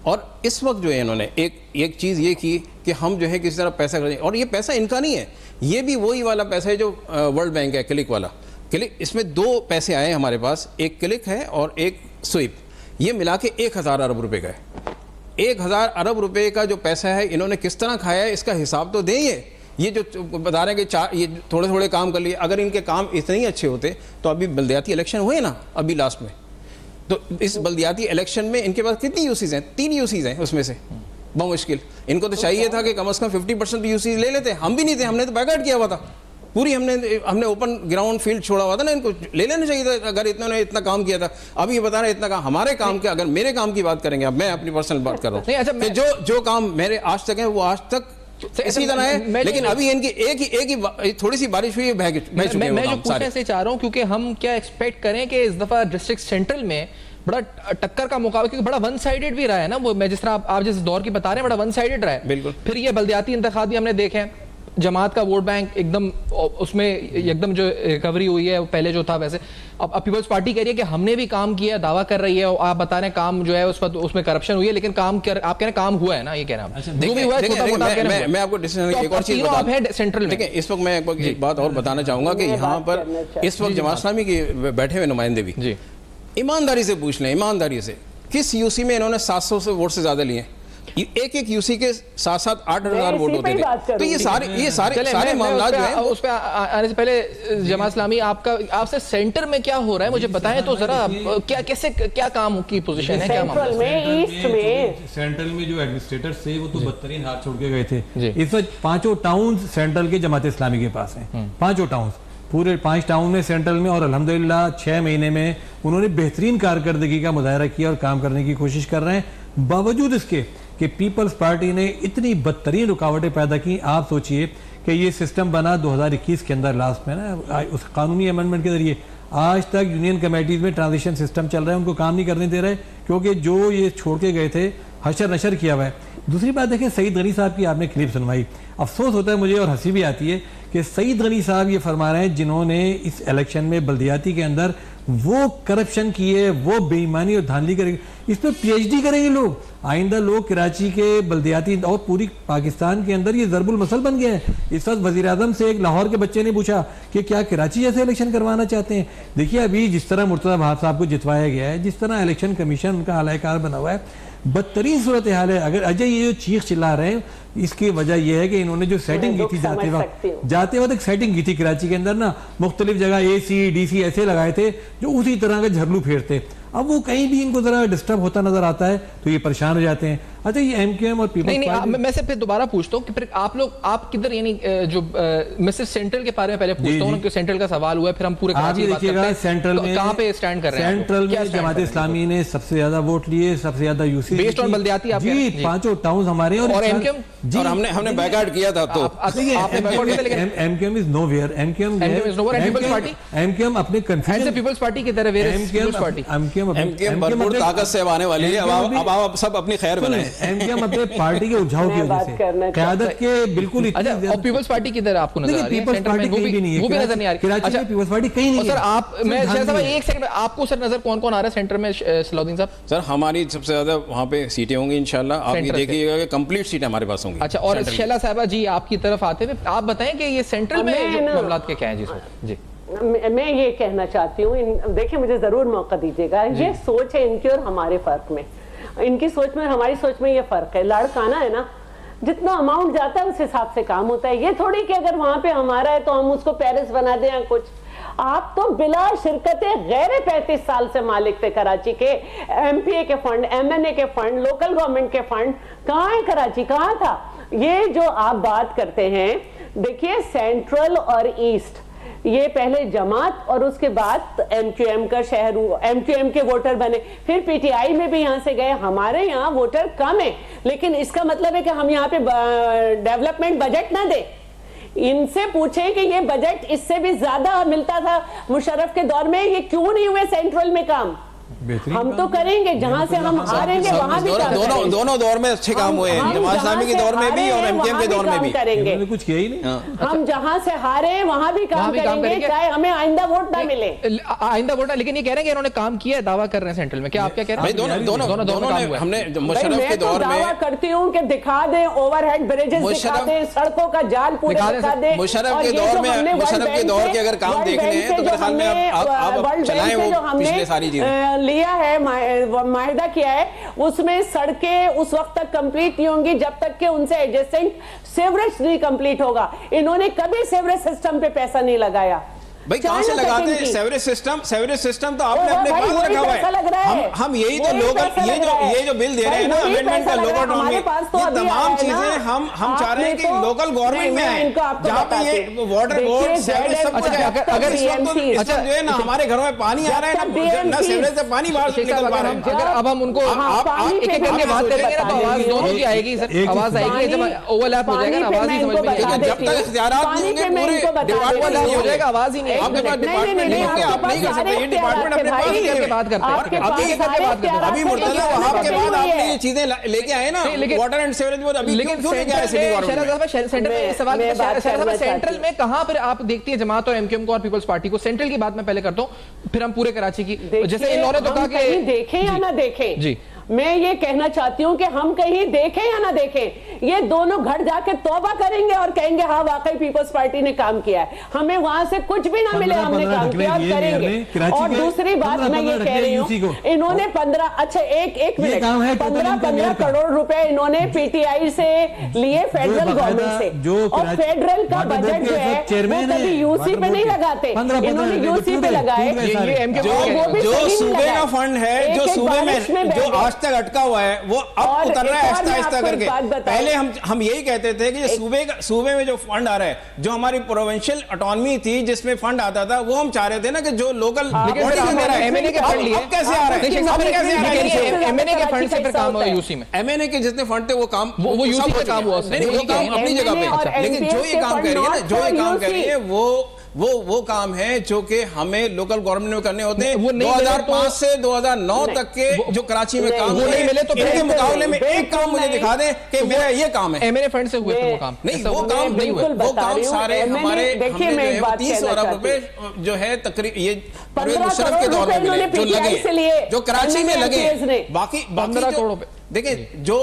اور اس وقت جو ہے انہوں نے ایک چیز یہ کی کہ ہم جو ہے کسی طرح پیسہ کریں, اور یہ پیسہ ان کا نہیں ہے, یہ بھی وہی والا پیسہ ہے جو ورلڈ بینک ہے, کلک والا. کلک, اس میں 2 پیسے آئے ہیں ہمارے پاس, ایک کلک ہے اور ایک سویپ, یہ ملا کے 1000 ارب روپے کا ہے. 1000 ارب روپے کا جو پیسہ ہے انہوں نے کس طرح کھایا ہے, اس کا حساب تو دیں. یہ جو بتا رہے ہیں کہ یہ تھوڑے کام کر لیے, اگر ان کے کام اتنے ہی اچھے ہوتے تو ابھی بلدیاتی الیکشن ہوئے نا ابھی لاسٹ میں, تو اس بلدیاتی الیکشن میں ان کے پاس کتنی یو سیز ہیں, 3 یو سیز ہیں اس میں سے بمشکل. ان کو تو چاہیے تھا کہ کم از کم 50% یو سیز لے لیتے, ہم بھی نہیں تھے, ہم نے تو بیک آؤٹ کیا ہوا تھا پوری, ہم نے اوپن گراؤنڈ فیلڈ چھوڑا ہوا تھا نا, ان کو لے لینا چاہیے تھا اگر اتنا کام کیا تھا. اب یہ بتا رہے اتنا کام ہمارے کام کے, اگر میرے کام کی بات کریں گے, اب میں اپنی پرسنل بات کر رہا ہوں کہ جو کام میرے آج تک ہیں وہ آج تک اسی طرح ہے. لیکن ابھی ان کی ایک ہی تھوڑی سی بارش ہوئی بہ چکے ہیں. میں جو پوچھنے سے چاہ رہا ہوں کیونکہ ہم کیا ایکسپیکٹ کریں کہ اس دفعہ ڈسٹرکٹ سینٹرل میں بڑا ٹکر کا مقابلہ، کیونکہ بڑا ون سائیڈڈ بھی رہا ہے نا، وہ میں جس طرح آپ جس دور کی بتا رہے ہیں بڑا ون سائیڈڈ رہا ہے. بالکل. پھر یہ بلدیاتی انتخابات بھی ہم نے دیکھے ہیں، جماعت کا ووٹ بینک ایک دم اس میں ایک دم جو ریکوری ہوئی ہے وہ پہلے جو تھا ویسے. اب پیپلز پارٹی کہہ رہی ہے کہ ہم نے بھی کام کیا ہے، دعویٰ کر رہی ہے، آپ بتا رہے ہیں کام جو ہے اس میں کرپشن ہوئی ہے، لیکن کام آپ کہہ رہے ہیں کام ہوا ہے نا، یہ کہہ رہے ہیں. میں آپ کو ایک اور چیز بتا دوں. دیکھیں اس وقت میں ایک بات اور بتانا چاہوں گا کہ یہاں پر اس وقت جماعت اسلامی کے بیٹھے ہوئے نمائندے بھی ایمانداری سے پوچھ لیں، ایمانداری سے کس یو سی میں انہوں نے 700 سے ووٹ سے زیادہ لیے ہیں. ایک یو سی کے 7-7 8,000 ووٹ ہوتے تھے. تو یہ سارے معاملات جو ہیں اس پہ آنے سے پہلے جماعت اسلامی آپ سے سینٹر میں کیا ہو رہا ہے مجھے بتائیں تو ذرا، کیا کام کی پوزیشن ہے، کیا معاملہ ہے؟ سینٹرل میں جو ایڈمنسٹریٹر تھے وہ تو بدترین ہاتھ چھوڑ کے گئے تھے. اس وقت 5 ٹاؤنز سینٹرل کے جماعت اسلامی کے پاس ہیں، 5 ٹاؤنز پورے 5 ٹاؤن میں سینٹرل میں، اور الحمدللہ 6 مہینے میں انہوں نے بہترین کارکردگی کا مظاہرہ کیا اور کام کرنے کی کوشش کر رہے ہیں، باوجود اس کے کہ پیپلز پارٹی نے اتنی بدترین رکاوٹیں پیدا کی. آپ سوچئے کہ یہ سسٹم بنا 2021 کے اندر لاسٹ میں نا، اس قانونی امنڈمنٹ کے ذریعے آج تک یونین کمیٹیز میں ٹرانزیشن سسٹم چل رہا ہے، ان کو کام نہیں کرنے دے رہے کیونکہ جو یہ چھوڑ کے گئے تھے حشر نشر کیا ہوا ہے. دوسری بات دیکھیں، سعید غنی صاحب کی آپ نے کلپ سنوائی، افسوس ہوتا ہے مجھے اور ہنسی بھی آتی ہے کہ سعید غنی صاحب یہ فرما رہے ہیں جنہوں نے اس الیکشن میں بلدیاتی کے اندر وہ کرپشن کیے، وہ بے ایمانی اور دھاندلی کریں گے، اس پہ پی ایچ ڈی کریں گے لوگ. آئندہ لوگ کراچی کے بلدیاتی اور پوری پاکستان کے اندر یہ ضرب المثل بن گیا ہے. اس وقت وزیر اعظم سے ایک لاہور کے بچے نے پوچھا کہ کیا کراچی جیسے الیکشن کروانا چاہتے ہیں. دیکھیے ابھی جس طرح مرتضی بھاٹ صاحب کو جتوایا گیا ہے، جس طرح الیکشن کمیشن ان کا اعلی کار بنا ہوا ہے، بدترین صورتحال ہے. اگر اجے یہ جو چیخ چلا رہے ہیں اس کی وجہ یہ ہے کہ انہوں نے جو سیٹنگ کی تھی جاتے وقت ایک سیٹنگ کی تھی کراچی کے اندر نا، مختلف جگہ اے سی ڈی سی ایسے لگائے تھے جو اسی طرح کا جھرلو پھیرتے. اب وہ کہیں بھی ان کو ذرا ڈسٹرب ہوتا نظر آتا ہے تو یہ پریشان ہو جاتے ہیں. اچھا یہ ایم کیو ایم اور پیپلز پارٹی، میں سے پھر دوبارہ پوچھتا ہوں کہ پھر آپ کدھر، یعنی جو میں صرف سینٹرل کے بارے میں پہلے پوچھتا ہوں کہ سینٹرل کا سوال ہوا ہے، پھر ہم پورے آپ یہ دیکھیے گا سینٹرل میں کہاں پہ اسٹینڈ کر رہے ہیں. سینٹرل میں جماعت اسلامی نے سب سے زیادہ ووٹ لیے، سب سے زیادہ یو سی بیسڈ آن بلدیاتی. جی 5 ٹاؤنز ہمارے، اور ایم کیو ایم، اور ہم نے بیک آؤٹ کیا تھا. تو M Q M is nowhere ویئر، ایم کیو ایم اپنے کنفیوژن پیپلز پارٹی کی طرف ایم کیو ایم بھرپور طاقت سے آنے والی ہے. اب آپ سب اپنی خیر بنائیں. ایم کیو ایم اپنے پارٹی کے الجھاؤ کی وجہ سے قیادت کے بالکل. اور پیپلز پارٹی کی طرف آپ کو نظر آ رہی ہے پیپلز پارٹی کہیں بھی نہیں ہے، وہ بھی نظر نہیں آ رہی. کراچی میں پیپلز پارٹی کہیں نہیں ہے. سر آپ، میں ایک سیکنڈ، آپ کو سر نظر کون نظر سینٹر میں صلاح الدین صاحب؟ سر ہماری سب سے زیادہ وہاں پہ سیٹیں ہوں گی انشاءاللہ. آپ یہ دیکھیے گا کہ کمپلیٹ سیٹیں ہمارے پاس ہوں گی. اچھا، اور شیلا صاحبہ جی آپ کی طرف آتے ہوئے آپ بتائیں کہ یہ سینٹرل میں معاملات کیا ہیں. جی میں یہ کہنا چاہتی ہوں، دیکھیں مجھے ضرور موقع دیجیے گا. یہ سوچ ہے ان کی اور ہمارے فرق میں، ان کی سوچ میں اور ہماری سوچ میں یہ فرق ہے. لاڑکانہ ہے نا، جتنا اماؤنٹ جاتا ہے اس حساب سے کام ہوتا ہے. یہ تھوڑی کہ اگر وہاں پہ ہمارا ہے تو ہم اس کو پیرس بنا دیں یا کچھ. آپ تو بلا شرکت غیر 35 سال سے مالک تھے کراچی کے. ایم پی اے کے فنڈ، ایم این اے کے فنڈ، لوکل گورنمنٹ کے فنڈ کہاں ہے کراچی، کہاں تھا؟ یہ جو آپ بات کرتے ہیں، دیکھیے سینٹرل اور ایسٹ یہ پہلے جماعت اور اس کے بعد ایم کیو ایم کا شہر، ایم کیو ایم کے ووٹر بنے، پھر پی ٹی آئی میں بھی یہاں سے گئے. ہمارے یہاں ووٹر کم ہیں، لیکن اس کا مطلب ہے کہ ہم یہاں پہ ڈیولپمنٹ بجٹ نہ دیں. ان سے پوچھیں کہ یہ بجٹ اس سے بھی زیادہ ملتا تھا مشرف کے دور میں، یہ کیوں نہیں ہوئے سینٹرل میں کام؟ ہم تو کریں گے، جہاں سے ہم ہاریں گے وہاں بھی کام کریں گے. دونوں دور میں اچھے کام ہوئے ہیں، جماعت اسلامی کے دور میں بھی اور ایم کیو ایم کے دور میں بھی کریں گے. کچھ کیا ہی نہیں. ہم جہاں سے ہارے ہیں وہاں بھی کام کریں گے، چاہے ہمیں آئندہ ووٹ نہ ملے. آئندہ ووٹ، لیکن یہ کہہ رہے ہیں کہ انہوں نے کام کیا ہے، دعویٰ کر رہے ہیں سینٹرل میں. کیا آپ کیا کہہ رہے ہیں؟ دونوں ہم نے مشرف کے دور میں دعویٰ کرتی ہوں کہ دکھا دیں اوور ہیڈ بریجز، دکھا دیں سڑکوں کا جال پورا دکھا دیں. مشرف کے دور کے اگر کام دیکھنے ہیں تو میرے خیال میں آپ چلائیں وہ پچھلے ساری چیزیں لیا ہے، معاہدہ کیا ہے، اس میں سڑکیں اس وقت تک کمپلیٹ نہیں ہوں گی جب تک کہ ان سے ایڈجسٹنٹ سیوریج نہیں کمپلیٹ ہوگا. انہوں نے کبھی سیوریج سسٹم پہ پیسہ نہیں لگایا. بھائی کہاں سے لگاتے ہیں سیوریج سسٹم تو آپ نے اپنے پاس رکھا ہوا ہے. ہم یہی تو لوکل یہ جو بل دے رہے ہیں نا امینڈمنٹ کا لوکل اٹانومی, یہ تمام چیزیں ہم چاہ رہے ہیں کہ لوکل گورنمنٹ میں آئیں, جہاں پہ یہ واٹر بورڈ سیوریج سب کچھ ہے. اگر اس وقت جو ہے نا ہمارے گھروں میں پانی آ رہا ہے نہ سیوریج سے پانی باہر سے نکل پا رہا ہے. اگر اب ہم ان کو ایک ایک کر کے بات کریں گے نا تو آواز دونوں کی آئے گی سر, آواز آئے گی جب اوور لیپ ہو جائے گا نا آواز ہی سمجھ میں نہیں آئے گی. جب تک اختیارات نہیں ہوں گے پورے ڈپارٹمنٹ ہو جائے گا آواز ہی نہیں. آپ کے پاس ڈپارٹمنٹ نہیں ہوگا, آپ نہیں کر سکتے. یہ ڈپارٹمنٹ اپنے پاس ہی کر کے بات کرتے ہیں. ابھی مرتضی وہاب کے بعد آپ نے یہ چیزیں لے کے آئے نا واٹر اینڈ سیوریج بورڈ, ابھی کیوں لے کے آئے سٹی گورنمنٹ؟ سینٹرل میں کہاں پر آپ دیکھتی ہیں جماعت اور ایم کیو ایم کو اور پیپلز پارٹی کو؟ سینٹرل کی بات میں پہلے کرتا ہوں, پھر ہم پورے کراچی کی. جیسے انہوں نے تو کہا کہ دیکھیں یا نہ دیکھیں, جی میں یہ کہنا چاہتی ہوں کہ ہم کہیں دیکھیں یا نہ دیکھیں, یہ دونوں گھر جا کے توبہ کریں گے اور کہیں گے ہاں واقعی پیپلز پارٹی نے کام کیا ہے, ہمیں وہاں سے کچھ بھی نہ ملے ہم نے کام کیا اور کریں گے. اور دوسری بات میں یہ کہہ رہی ہوں, انہوں نے 15 کروڑ روپے انہوں نے پی ٹی آئی سے لیے فیڈرل گورنمنٹ سے, اور فیڈرل کا بجٹ جو ہے وہ کبھی یو سی پہ نہیں لگاتے, انہوں نے یو سی پہ لگائے. جو صوبے کا فنڈ ہے, جو صوبے میں جو آج تک اٹکا ہوا ہے وہ اب اتر رہا ہے آہستہ آہستہ کر کے. پہلے ہم یہی کہتے تھے کہ صوبے میں جو فنڈ آ رہا ہے, جو ہماری پروونشل اٹانومی تھی جس میں فنڈ آتا تھا, وہ ہم چاہ رہے تھے نا کہ جو لوکل ایم این اے کے فنڈ لیے اب کیسے آ رہا ہے؟ ایم این اے کے فنڈ سے پھر کام ہوا یو سی میں. ایم این اے کے جتنے فنڈ تھے وہ کام وہ یو سی کا کام ہوا, وہ کام اپنی جگہ پہ. لیکن جو یہ کام کر رہی ہے نا, جو یہ کام کر رہی ہے وہ کام ہے جو کہ ہمیں لوکل گورنمنٹ میں کرنے ہوتے ہیں. 2005 سے 2009 تک کے جو کراچی میں کام ہوئے ان کے مقابلے میں ایک کام مجھے دکھا دیں کہ میرا یہ کام ہے. ایم این اے فنڈ سے ہوئے تھے وہ کام نہیں, وہ کام نہیں ہوئے. وہ کام سارے ہمارے 30 ارب روپے جو ہے تقریباً یہ پرویز مشرف کے دور میں ملے, جو لگے, جو کراچی میں لگے. باقی 15 کروڑ روپے دیکھیں جو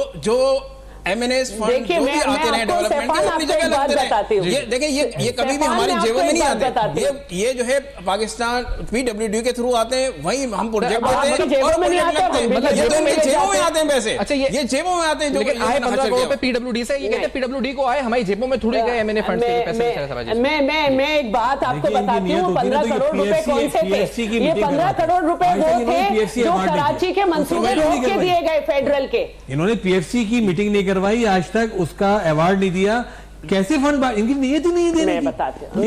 ایم این ایز فنڈ جو بھی آتے رہے ڈیولپمنٹ کے اپنی جگہ لگتے رہے. دیکھیں یہ کبھی بھی ہماری جیبوں میں نہیں آتے. یہ جو ہے پاکستان پی ڈبلیو ڈی کے تھرو آتے ہیں, وہیں ہم پروجیکٹ دیتے ہیں اور پروجیکٹ لگتے ہیں. یہ تو ان کے جیبوں میں آتے ہیں پیسے, یہ جیبوں میں آتے ہیں. لیکن آئے 15 کروڑ روپے پی ڈبلیو ڈی سے, یہ کہتے ہیں پی ڈبلیو ڈی کو آئے, ہماری جیبوں میں تھوڑے گئے ایم این اے فنڈ سے پیسے. میں ایک بات آپ کو بتاتی ہوں, 15 کروڑ روپے کون سے تھے؟ یہ 15 کروڑ روپے وہ تھے جو کراچی کے منصوبے روک کے دیے گئے فیڈرل کے. انہوں نے پی ایف سی کی میٹنگ نہیں کروائی آج تک, اس کا ایوارڈ نہیں دیا. کیسے فنڈ ان کی نیت ہی نہیں دینے کی. میں بتاتی ہوں,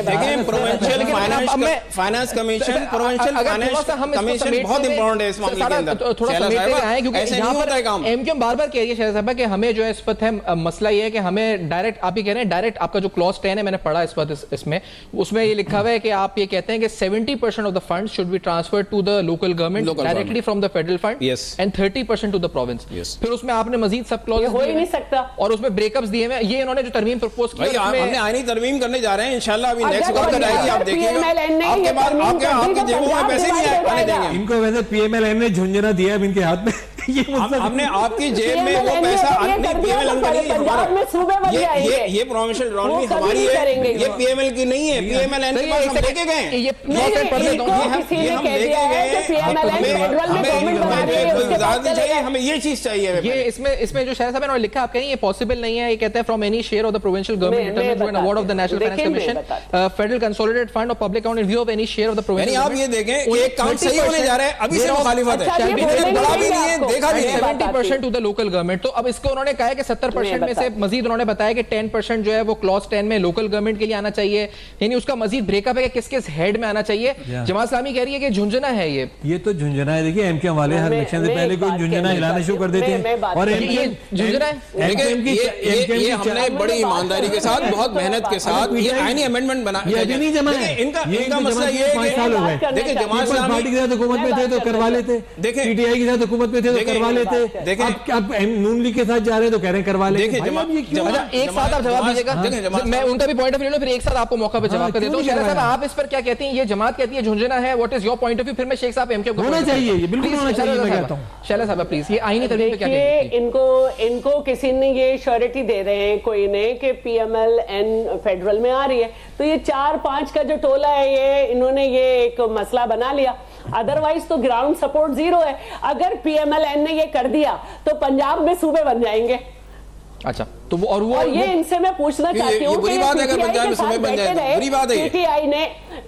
دیکھیں پروونشل فائنانس کمیشن بہت امپورٹنٹ ہے اس معاملے کے اندر. تھوڑا سا لیتے ہیں کیونکہ یہاں پر ایم کیو ایم بار بار کہہ رہی ہے شہزاد صاحبہ کہ ہمیں جو ہے اس وقت ہے مسئلہ یہ ہے کہ ہمیں ڈائریکٹ, آپ ہی کہہ رہے ہیں ڈائریکٹ, آپ کا جو کلوز 10 ہے میں نے پڑھا اس وقت اس میں, اس میں یہ لکھا ہوا ہے کہ آپ یہ کہتے ہیں کہ 70% of the fund should be transferred to the local government directly from the federal fund and 30% to the province. پھر اس میں آپ نے مزید سب کلوز ہو ہی نہیں سکتا اور اس میں بریک اپس دیے ہوئے. یہ انہوں نے جو ترمیم پرپوز کی ہم نے آئینی ترمیم کرنے جا رہے ہیں انشاءاللہ. ابھی نیکسٹ وقت آئے گی, آپ دیکھیے گا آپ کے بعد آپ کے جیبوں میں پیسے نہیں آنے دیں گے. ان کو ویسے پی ایم ایل این نے جھنجھنا دیا ہے ان کے ہاتھ میں. ہم نے آپ کی جیب میں وہ پیسہ پی ایم ایل این کا نہیں ہے ہمارا, یہ پروونشل اٹانومی ہماری ہے, یہ پی ایم ایل کی نہیں ہے. پی ایم ایل این کے پاس ہم لے کے گئے ہیں, ہمیں یہ چیز چاہیے. یہ اس میں جو شاہ صاحب نے لکھا آپ کہیں یہ پاسبل نہیں ہے. یہ کہتا ہے from any share of the provincial government award of the National Finance Commission, Federal Consolidated Fund of Public Account in view of any share of the provincial. یعنی آپ یہ دیکھیں کہ ایک کام صحیح ہونے جا رہا ہے, ابھی سے مخالفت ہے, بڑا بھی نہیں ہے, دیکھا بھی ہے. 70% to the local government. تو اب اس کو انہوں نے کہا ہے کہ 70% میں سے مزید انہوں نے بتایا کہ 10% جو ہے وہ کلوز 10 میں لوکل گورنمنٹ کے لیے آنا چاہیے. یعنی اس کا مزید بریک اپ ہے کہ کس کس ہیڈ میں آنا چاہیے. جماعت اسلامی کہہ رہی ہے کہ جھنجھنا ہے یہ تو جھنجھنا ہے. دیکھیے ایم کیو ایم والے ہر الیکشن سے پہلے کوئی جھنجھنا ہلانا شروع کر دیتے ہیں اور یہ جھنجھنا ہے. یہ ہم نے بڑی ایمانداری کے ساتھ, بہت محنت کے ساتھ یہ آئینی امینڈمنٹ بنا. ان کا مسئلہ یہ ہے کہ دیکھیں جماعت پارٹی کے ساتھ حکومت میں تھے تو کروا لیتے, پی ٹی آئی کے ساتھ حکومت میں تھے تو کروا لیتے, اب نون لیگ کے ساتھ جا رہے ہیں تو کہہ رہے ہیں کروا لیتے. ایک ساتھ آپ جواب دیجیے گا, میں ان کا بھی پوائنٹ آف ویو لوں, پھر ایک ساتھ آپ کو موقع پہ جواب کر دیتا ہوں. شہزاد صاحب آپ اس پر کیا کہتی ہیں؟ یہ جماعت کہتی ہے جھنجھنا ہے, what is your point of view? پھر میں شیخ صاحب ایم کیو ہونا چاہیے, یہ بالکل ہونا چاہیے. میں کہتا ہوں شہزاد صاحب پلیز یہ آئینی ترمیم پہ کیا کہتی ہیں؟ ان کو کسی نے یہ شیورٹی دے رہے ہیں کوئی نے کہ P M L N federal میں آ رہی ہے, تو یہ 4-5 کا جو ٹولہ ہے یہ انہوں نے یہ ایک مسئلہ بنا لیا. ادروائز تو گراؤنڈ سپورٹ زیرو ہے. اگر پی ایم ایل این نے یہ کر دیا تو پنجاب میں صوبے بن جائیں گے. اچھا تو وہ اور یہ ان سے میں پوچھنا چاہتی ہوں کہ پی ٹی آئی نے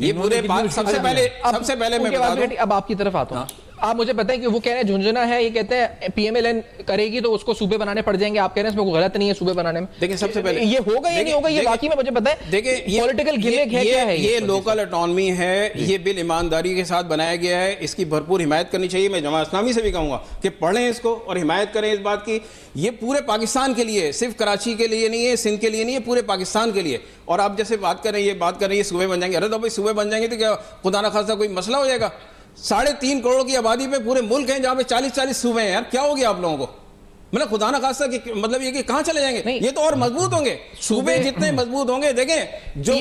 یہ پورے سب سے پہلے میں بتا دوں. اب آپ کی طرف آتا ہوں. آپ مجھے پتہ ہے کہ وہ کہہ رہے ہیں جھنجھنا ہے, یہ کہتے ہیں پی ایم ایل این کرے گی تو اس کو صوبے بنانے پڑ جائیں گے, آپ کہہ رہے ہیں اس میں کوئی غلط نہیں ہے صوبے بنانے میں. دیکھیں سب سے پہلے یہ ہوگا یا نہیں ہوگا, یہ واقعی میں مجھے پتہ ہے دیکھیں پولیٹیکل گیمک ہے, کیا ہے یہ لوکل اٹانومی ہے, یہ بل ایمانداری کے ساتھ بنایا گیا ہے, اس کی بھرپور حمایت کرنی چاہیے. میں جماعت اسلامی سے بھی کہوں گا کہ پڑھیں اس کو اور حمایت کریں اس بات کی. یہ پورے پاکستان کے لیے, صرف کراچی کے لیے نہیں ہے, سندھ کے لیے نہیں ہے, پورے پاکستان کے لیے. اور آپ جیسے بات کر رہے ہیں یہ صوبے بن جائیں گے, ارے تو بھائی صوبے بن جائیں گے تو کیا خدا نخواستہ کوئی مسئلہ ہو جائے گا؟ 3.5 کروڑ کی آبادی پہ پورے ملک ہیں جہاں پہ 40 صوبے ہیں. یار کیا ہو گیا آپ لوگوں کو؟ مطلب خدا نخواستہ مطلب یہ کہ کہاں چلے جائیں گے؟ یہ تو اور مضبوط ہوں گے صوبے, جتنے مضبوط ہوں گے. دیکھیں جو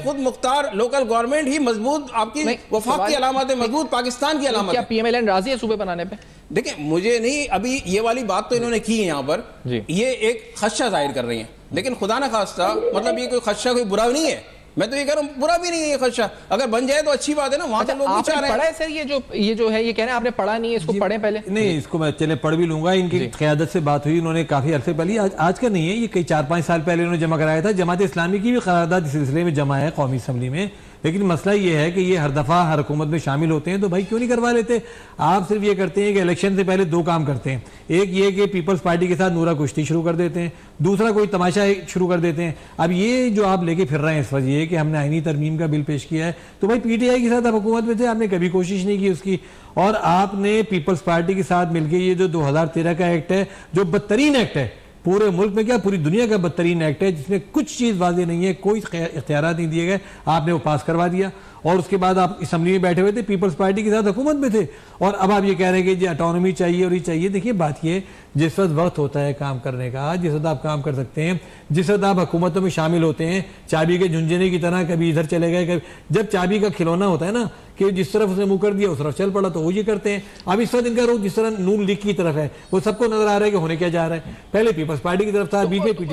خود مختار لوکل گورنمنٹ ہی مضبوط, آپ کی وفاق کی علامت ہے, مضبوط پاکستان کی علامت ہے. کیا پی ایم ایل این راضی ہے صوبے بنانے پہ؟ دیکھیں مجھے نہیں, ابھی یہ والی بات تو انہوں نے کی ہے یہاں پر, یہ ایک خدشہ ظاہر کر رہی ہیں, لیکن خدا نخواستہ مطلب یہ کوئی خدشہ کوئی برا نہیں ہے. میں تو یہ کہہ رہا ہوں برا بھی نہیں ہے یہ خدشہ, اگر بن جائے تو اچھی بات ہے نا. وہاں سے لوگ بھی چاہ رہے ہیں. پڑھا ہے سر یہ جو ہے, یہ کہہ رہے ہیں آپ نے پڑھا نہیں ہے, اس کو پڑھیں پہلے. نہیں اس کو میں چلے پڑھ بھی لوں گا. ان کی قیادت سے بات ہوئی, انہوں نے کافی عرصے پہلے, آج کا نہیں ہے یہ, کئی 4-5 سال پہلے انہوں نے جمع کرایا تھا. جماعت اسلامی کی بھی قرارداد اس سلسلے میں جمع ہے قومی اسمبلی میں, لیکن مسئلہ یہ ہے کہ یہ ہر دفعہ ہر حکومت میں شامل ہوتے ہیں, تو بھائی کیوں نہیں کروا لیتے؟ آپ صرف یہ کرتے ہیں کہ الیکشن سے پہلے 2 کام کرتے ہیں. ایک یہ کہ پیپلز پارٹی کے ساتھ نورا کشتی شروع کر دیتے ہیں, دوسرا کوئی تماشا شروع کر دیتے ہیں. اب یہ جو آپ لے کے پھر رہے ہیں اس وجہ یہ کہ ہم نے آئینی ترمیم کا بل پیش کیا ہے, تو بھائی پی ٹی آئی کے ساتھ آپ حکومت میں تھے, آپ نے کبھی کوشش نہیں کی اس کی, اور آپ نے پیپلز پارٹی کے ساتھ مل کے یہ جو 2013 کا ایکٹ ہے, جو بدترین ایکٹ ہے پورے ملک میں, کیا پوری دنیا کا بدترین ایکٹ ہے, جس میں کچھ چیز واضح نہیں ہے, کوئی اختیارات نہیں دیے گئے, آپ نے وہ پاس کروا دیا. اور اس کے بعد آپ اسمبلی میں بیٹھے ہوئے تھے, پیپلز پارٹی کے ساتھ حکومت میں تھے, اور اب آپ یہ کہہ رہے ہیں کہ جی اٹانومی چاہیے اور یہ چاہیے. دیکھیے بات یہ, جس وقت ہوتا ہے کام کرنے کا, جس وقت آپ کام کر سکتے ہیں, جس وقت آپ حکومتوں میں شامل ہوتے ہیں, چابی کے جھنجھنے کی طرح کبھی ادھر چلے گئے, جب چابی کا کھلونا ہوتا ہے نا کہ جس طرف اسے منہ کر دیا اس طرف چل پڑا, تو وہ یہ کرتے ہیں. اب اس وقت ان کا رخ جس طرح نون لیگ کی طرف ہے, وہ سب کو نظر آ رہا ہے کہ ہونے کیا جا رہا ہے. پہلے پیپلز پارٹی کی طرف تھا, بی جے پی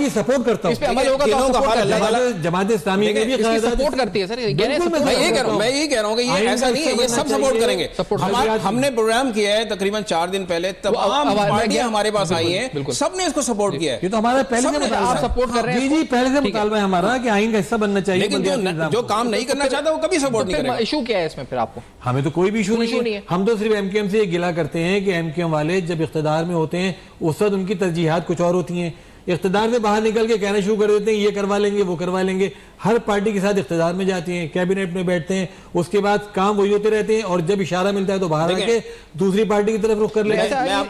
سپورٹ کرتا ہوں, جماعت اسلامی کے بھی سپورٹ کرتی ہے. سر میں یہی کہہ رہا ہوں کہ یہ ایسا نہیں ہے, یہ سب سپورٹ کریں گے. ہم نے پروگرام کیا ہے تقریباً 4 دن پہلے, تمام پارٹیاں ہمارے پاس آئی ہیں, سب نے اس کو سپورٹ کیا ہے. یہ تو ہمارا پہلے سے آپ سپورٹ کر رہے ہیں, جی پہلے سے مطالبہ ہے ہمارا کہ آئین کا حصہ بننا چاہیے. لیکن جو کام نہیں کرنا چاہتا وہ کبھی سپورٹ نہیں کرے گا. ایشو کیا ہے اس میں پھر آپ کو؟ ہمیں تو کوئی بھی ایشو نہیں ہے. ہم تو صرف ایم کیو ایم سے یہ گلہ کرتے ہیں کہ ایم کیو ایم والے جب اقتدار میں ہوتے ہیں اس وقت ان کی ترجیحات کچھ اور ہوتی ہیں, اقتدار سے باہر نکل کے کہنا شروع کر دیتے ہیں یہ کروا لیں گے وہ کروا لیں گے. ہر پارٹی کے ساتھ اقتدار میں جاتی ہیں, کیبنٹ میں بیٹھتے ہیں, اس کے بعد کام وہی ہوتے رہتے ہیں, اور جب اشارہ ملتا ہے تو باہر آ کے دوسری پارٹی کی طرف رخ کر لیتے ہیں.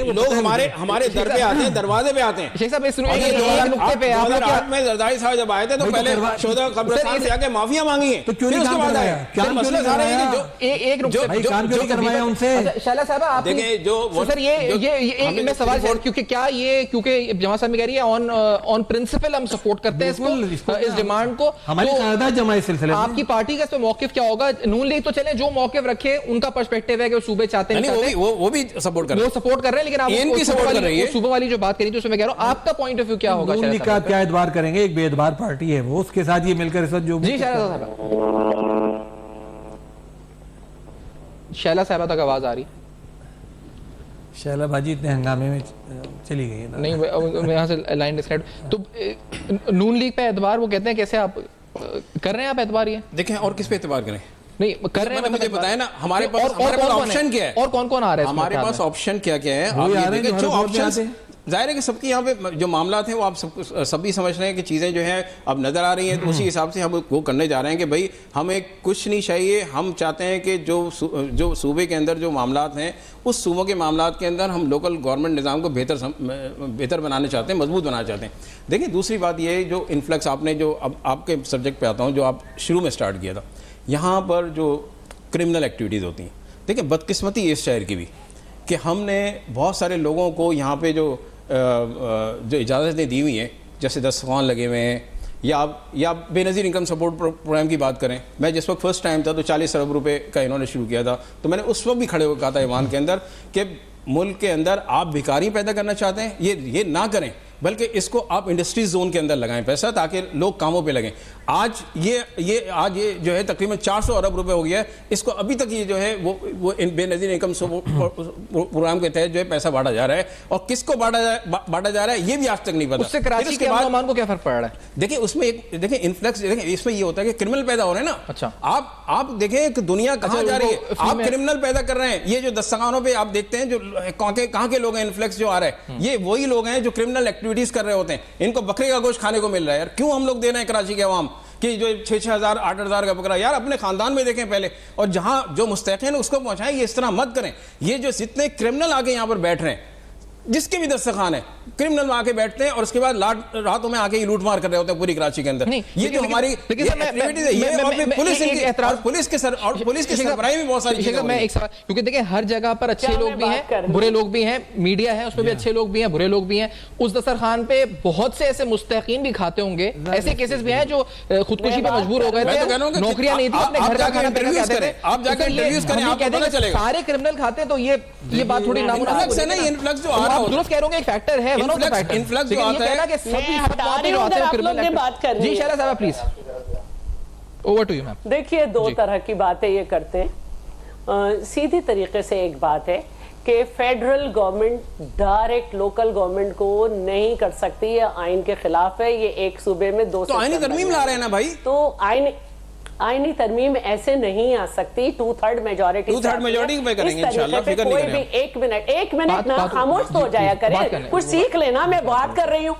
لوگ ہمارے در پہ آتے ہیں, دروازے پہ آتے ہیں. زرداری صاحب جب آئے تھے تو پہلے شہداء قبرستان سے جا کے معافیاں مانگی ہیں, تو کیوں نہیں کام کرایا؟ کام کیوں نہیں کروایا ان سے؟ شائلہ صاحبہ آپ سر یہ میں سوال ہے, کیونکہ کیا یہ کیونکہ جماعت صاحب کہہ رہی ہے آن پرنسپل ہم سپورٹ کرتے ہیں اس ڈیمانڈ کو, ہماری قرارداد جمع اس سلسلے میں. آپ کی پارٹی کا اس پہ موقف کیا ہوگا؟ نون لیگ تو چلیں جو موقف رکھے ان کا پرسپیکٹیو ہے کہ وہ صوبے چاہتے ہیں, وہ بھی سپورٹ کر رہے ہیں, لیکن آپ صوبہ والی جو بات کری تھی اس میں میں کہہ رہا ہوں آپ کا پوائنٹ آف ویو کیا ہوگا؟ نون لیگ کا کیا اعتبار کریں گے؟ ایک بے اعتبار پارٹی ہے وہ, اس کے ساتھ یہ مل کر اس وقت جو جی شائلہ صاحبہ تک آواز آ رہی؟ شائلہ باجی اتنے ہنگامے میں چلی گئی ہے نہیں, یہاں سے لائن ڈسکنیکٹ. تو نون لیگ پہ اعتبار وہ کہتے ہیں کیسے آپ کر رہے ہیں؟ آپ اعتبار یہ دیکھیں اور کس پہ اعتبار کریں؟ نہیں کر رہے ہیں, مجھے بتائیں نا ہمارے پاس آپشن کیا ہے, اور کون کون آ رہے ہیں ہمارے پاس آپشن کیا کیا ہے. آپ یہ دیکھیں جو آپشن ظاہر ہے کہ سب کی یہاں پہ جو معاملات ہیں وہ آپ سب بھی سمجھ رہے ہیں کہ چیزیں جو ہیں اب نظر آ رہی ہیں, تو اسی حساب سے ہم وہ کرنے جا رہے ہیں کہ بھائی ہمیں کچھ نہیں چاہیے. ہم چاہتے ہیں کہ جو صوبے کے اندر جو معاملات ہیں اس صوبوں کے معاملات کے اندر ہم لوکل گورنمنٹ نظام کو بہتر بنانا چاہتے ہیں, مضبوط بنانا چاہتے ہیں. دیکھیں دوسری بات یہ جو انفلکس آپ نے جو اب آپ کے سبجیکٹ پہ آتا ہوں جو آپ شروع میں سٹارٹ کیا تھا, یہاں پر جو کرمنل ایکٹیویٹیز ہوتی ہیں, دیکھیں بدقسمتی اس شہر کی بھی کہ ہم نے بہت سارے لوگوں کو یہاں پہ جو اجازتیں دی ہوئی ہیں, جیسے دستخوان لگے ہوئے ہیں, یا بے نظیر انکم سپورٹ پروگرام کی بات کریں. میں جس وقت فرسٹ ٹائم تھا تو 40 ارب روپے کا انہوں نے شروع کیا تھا, تو میں نے اس وقت بھی کھڑے ہو کہا تھا ایوان کے اندر کہ ملک کے اندر آپ بھکاری پیدا کرنا چاہتے ہیں یہ نہ کریں، بلکہ اس کو آپ انڈسٹری زون کے اندر لگائیں پیسہ، تاکہ لوگ کاموں پہ لگیں. آج یہ جو ہے تقریباً 400 ارب روپے ہو گیا ہے، اس کو ابھی تک یہ جو ہے وہ بے نظیر انکم پروگرام کے تحت جو ہے پیسہ بانٹا جا رہا ہے، اور کس کو بانٹا جا رہا ہے یہ بھی آج تک نہیں پتا. اس سے کراچی کے امن و امان کو کیا فرق پڑ رہا ہے؟ دیکھیں اس میں دیکھیں انفلکس، دیکھیں اس میں یہ ہوتا ہے کہ کرمنل پیدا ہو رہے ہیں نا. اچھا آپ دیکھیں کہ دنیا کہاں جا رہی ہے، آپ کرمنل پیدا کر رہے ہیں. یہ جو دستخانوں پہ آپ دیکھتے ہیں جو کہاں کے لوگ ہیں، انفلکس جو آ رہا ہے، یہ وہی لوگ ہیں جو کرمنل ایکٹیویٹیز کر رہے ہوتے ہیں. ان کو بکرے کا گوشت کھانے کو مل رہا ہے. یار کیوں ہم لوگ دے رہے ہیں کراچی کے عوام کہ جو 6,000 8,000 کا بکرا؟ یار اپنے خاندان میں دیکھیں پہلے، اور جہاں جو مستحقین اس کو پہنچائیں. یہ اس طرح مت کریں. یہ جو جتنے کرمنل آگے یہاں پر بیٹھ رہے ہیں، جس کے بھی دسترخوان ہے، کرمنل میں آ کے بیٹھتے ہیں اور اس کے بعد راتوں میں آ کے لوٹ مار کر رہے ہوتے ہیں پوری کراچی کے اندر. یہ جو ہماری ایکٹیویٹیز ہے، یہ اور پولیس کے سربراہی میں بہت ساری چیزیں. میں ایک سوال، کیونکہ دیکھیں ہر جگہ پر اچھے لوگ بھی ہیں، برے لوگ بھی ہیں، میڈیا ہے اس میں بھی اچھے لوگ بھی ہیں، برے لوگ بھی ہیں. اس دسترخوان پہ بہت سے ایسے مستحقین بھی کھاتے ہوں گے، ایسے کیسز بھی ہیں جو خودکشی پہ مجبور ہو گئے تھے، نوکریاں نہیں تھی، اپنے گھر کا کھانا پکا کے آتے تھے. آپ جا کے انٹرویوز کریں، آپ کو پتہ چلے گا. سارے کرمنل کھاتے ہیں تو یہ بات تھوڑی انفلکس ہے نا. یہ انفلکس جو آ رہا آپ درست کہہ رہے ہوں گے، ایک فیکٹر ہے، انفلکس جو آتا ہے. جی شہلا صاحب please over to you ma'am. دیکھیے دو طرح کی باتیں یہ کرتے ہیں. سیدھی طریقے سے ایک بات ہے کہ federal government direct local government کو نہیں کر سکتی، یہ آئین کے خلاف ہے. یہ ایک صوبے میں دو تو آئینی ترمیم لا رہے ہیں نا بھائی. تو آئینی ترمیم ایسے نہیں آ سکتی. 2/3 میجورٹی پہ کریں گے انشاءاللہ، فکر نہیں کریں. ایک منٹ نہ خاموش تو ہو جایا کریں، کچھ سیکھ لینا. میں بات کر رہی ہوں.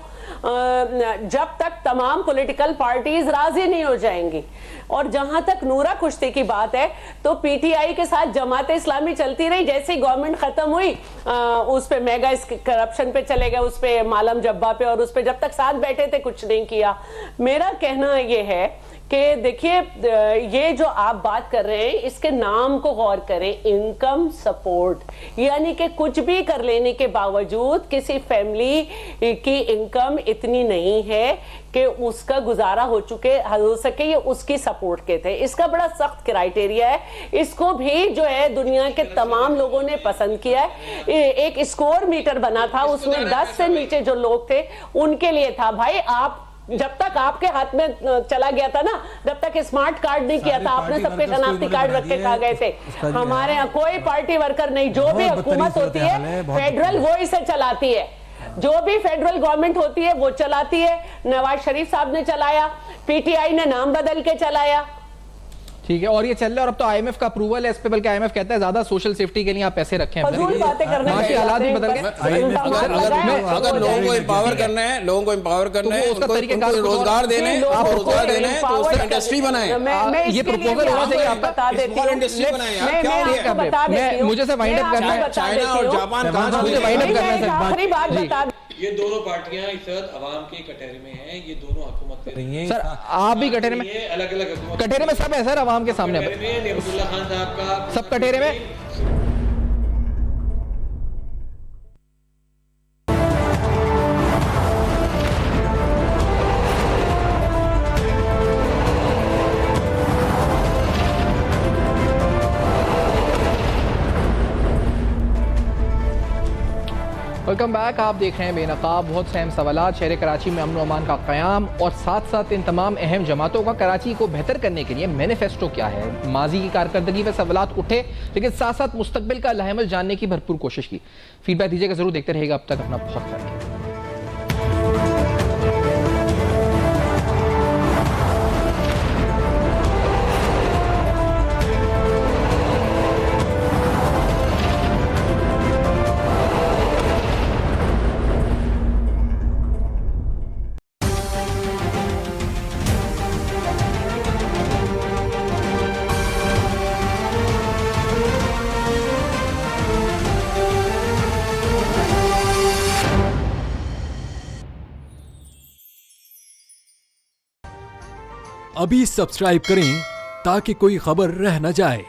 جب تک تمام پولیٹیکل پارٹیز راضی نہیں ہو جائیں گی، اور جہاں تک نورا کشتی کی بات ہے تو پی ٹی آئی کے ساتھ جماعت اسلامی چلتی رہی. جیسے ہی گورنمنٹ ختم ہوئی اس پہ میگا کرپشن پہ چلے گئے، اس پہ مالم جبا پہ، اور اس پہ جب تک ساتھ بیٹھے تھے کچھ نہیں کیا. میرا کہنا یہ ہے کہ دیکھیے یہ جو آپ بات کر رہے ہیں اس کے نام کو غور کریں. انکم سپورٹ، یعنی کہ کچھ بھی کر لینے کے باوجود کسی فیملی کی انکم اتنی نہیں ہے کہ اس کا گزارا ہو سکے، یہ اس کی سپورٹ کے تھے. اس کا بڑا سخت کرائیٹیریا ہے. اس کو بھی جو ہے دنیا کے تمام لوگوں نے پسند کیا ہے. ایک اسکور میٹر بنا تھا، اس میں 10 سے نیچے جو لوگ تھے ان کے لیے تھا. بھائی آپ جب تک آپ کے ہاتھ میں چلا گیا تھا نا، جب تک اسمارٹ کارڈ نہیں کیا تھا، آپ نے سب کے شناختی کارڈ رکھ کے کھا گئے تھے. ہمارے یہاں کوئی پارٹی ورکر نہیں. جو بھی حکومت ہوتی ہے فیڈرل وہ اسے چلاتی ہے. جو بھی فیڈرل گورنمنٹ ہوتی ہے وہ چلاتی ہے. نواز شریف صاحب نے چلایا، پی ٹی آئی نے نام بدل کے چلایا. ٹھیک ہے، اور یہ چل رہا ہے. اور اب تو آئی ایم ایف کا اپروول ہے اس پہ، بلکہ آئی ایم ایف کہتا ہے زیادہ سوشل سیفٹی کے لیے آپ پیسے رکھیں. فضول باتیں کرنے معاشی حالات بھی بدل گئے. اگر لوگوں کو امپاور کرنا ہے، لوگوں کو امپاور کرنا ہے، ان کو روزگار دینا ہے، روزگار دینا ہے تو اس سے انڈسٹری بنائیں. یہ پروپوزل ہونا چاہیے آپ کا. انڈسٹری بنائیں. یار کیا ہو رہا ہے؟ مجھے سے وائنڈ اپ کرنا ہے. چائنا اور جاپان کہاں مجھے وائنڈ اپ کرنا ہے. آخری بات بتا دیں. یہ دونوں پارٹیاں اس وقت عوام کے کٹہرے میں ہیں. یہ دونوں حکومت کر رہی ہیں. سر آپ بھی کٹہرے میں، یہ الگ الگ حکومت کٹہرے میں سب ہے سر، عوام کے سامنے کٹہرے میں. نعمت اللہ خان صاحب کا سب کٹہرے میں. Welcome back. آپ دیکھ رہے ہیں بے نقاب. بہت سے اہم سوالات. شہر کراچی میں امن و امان کا قیام اور ساتھ ساتھ ان تمام اہم جماعتوں کا کراچی کو بہتر کرنے کے لیے مینیفیسٹو کیا ہے. ماضی کی کارکردگی پہ سوالات اٹھے، لیکن ساتھ ساتھ مستقبل کا لائحہ عمل جاننے کی بھرپور کوشش کی. فیڈ بیک دیجیے گا ضرور. دیکھتے رہیے گا. اب تک اپنا بہت خیال رکھیے. ابھی سبسکرائب کریں تاکہ کوئی خبر رہ نہ جائے.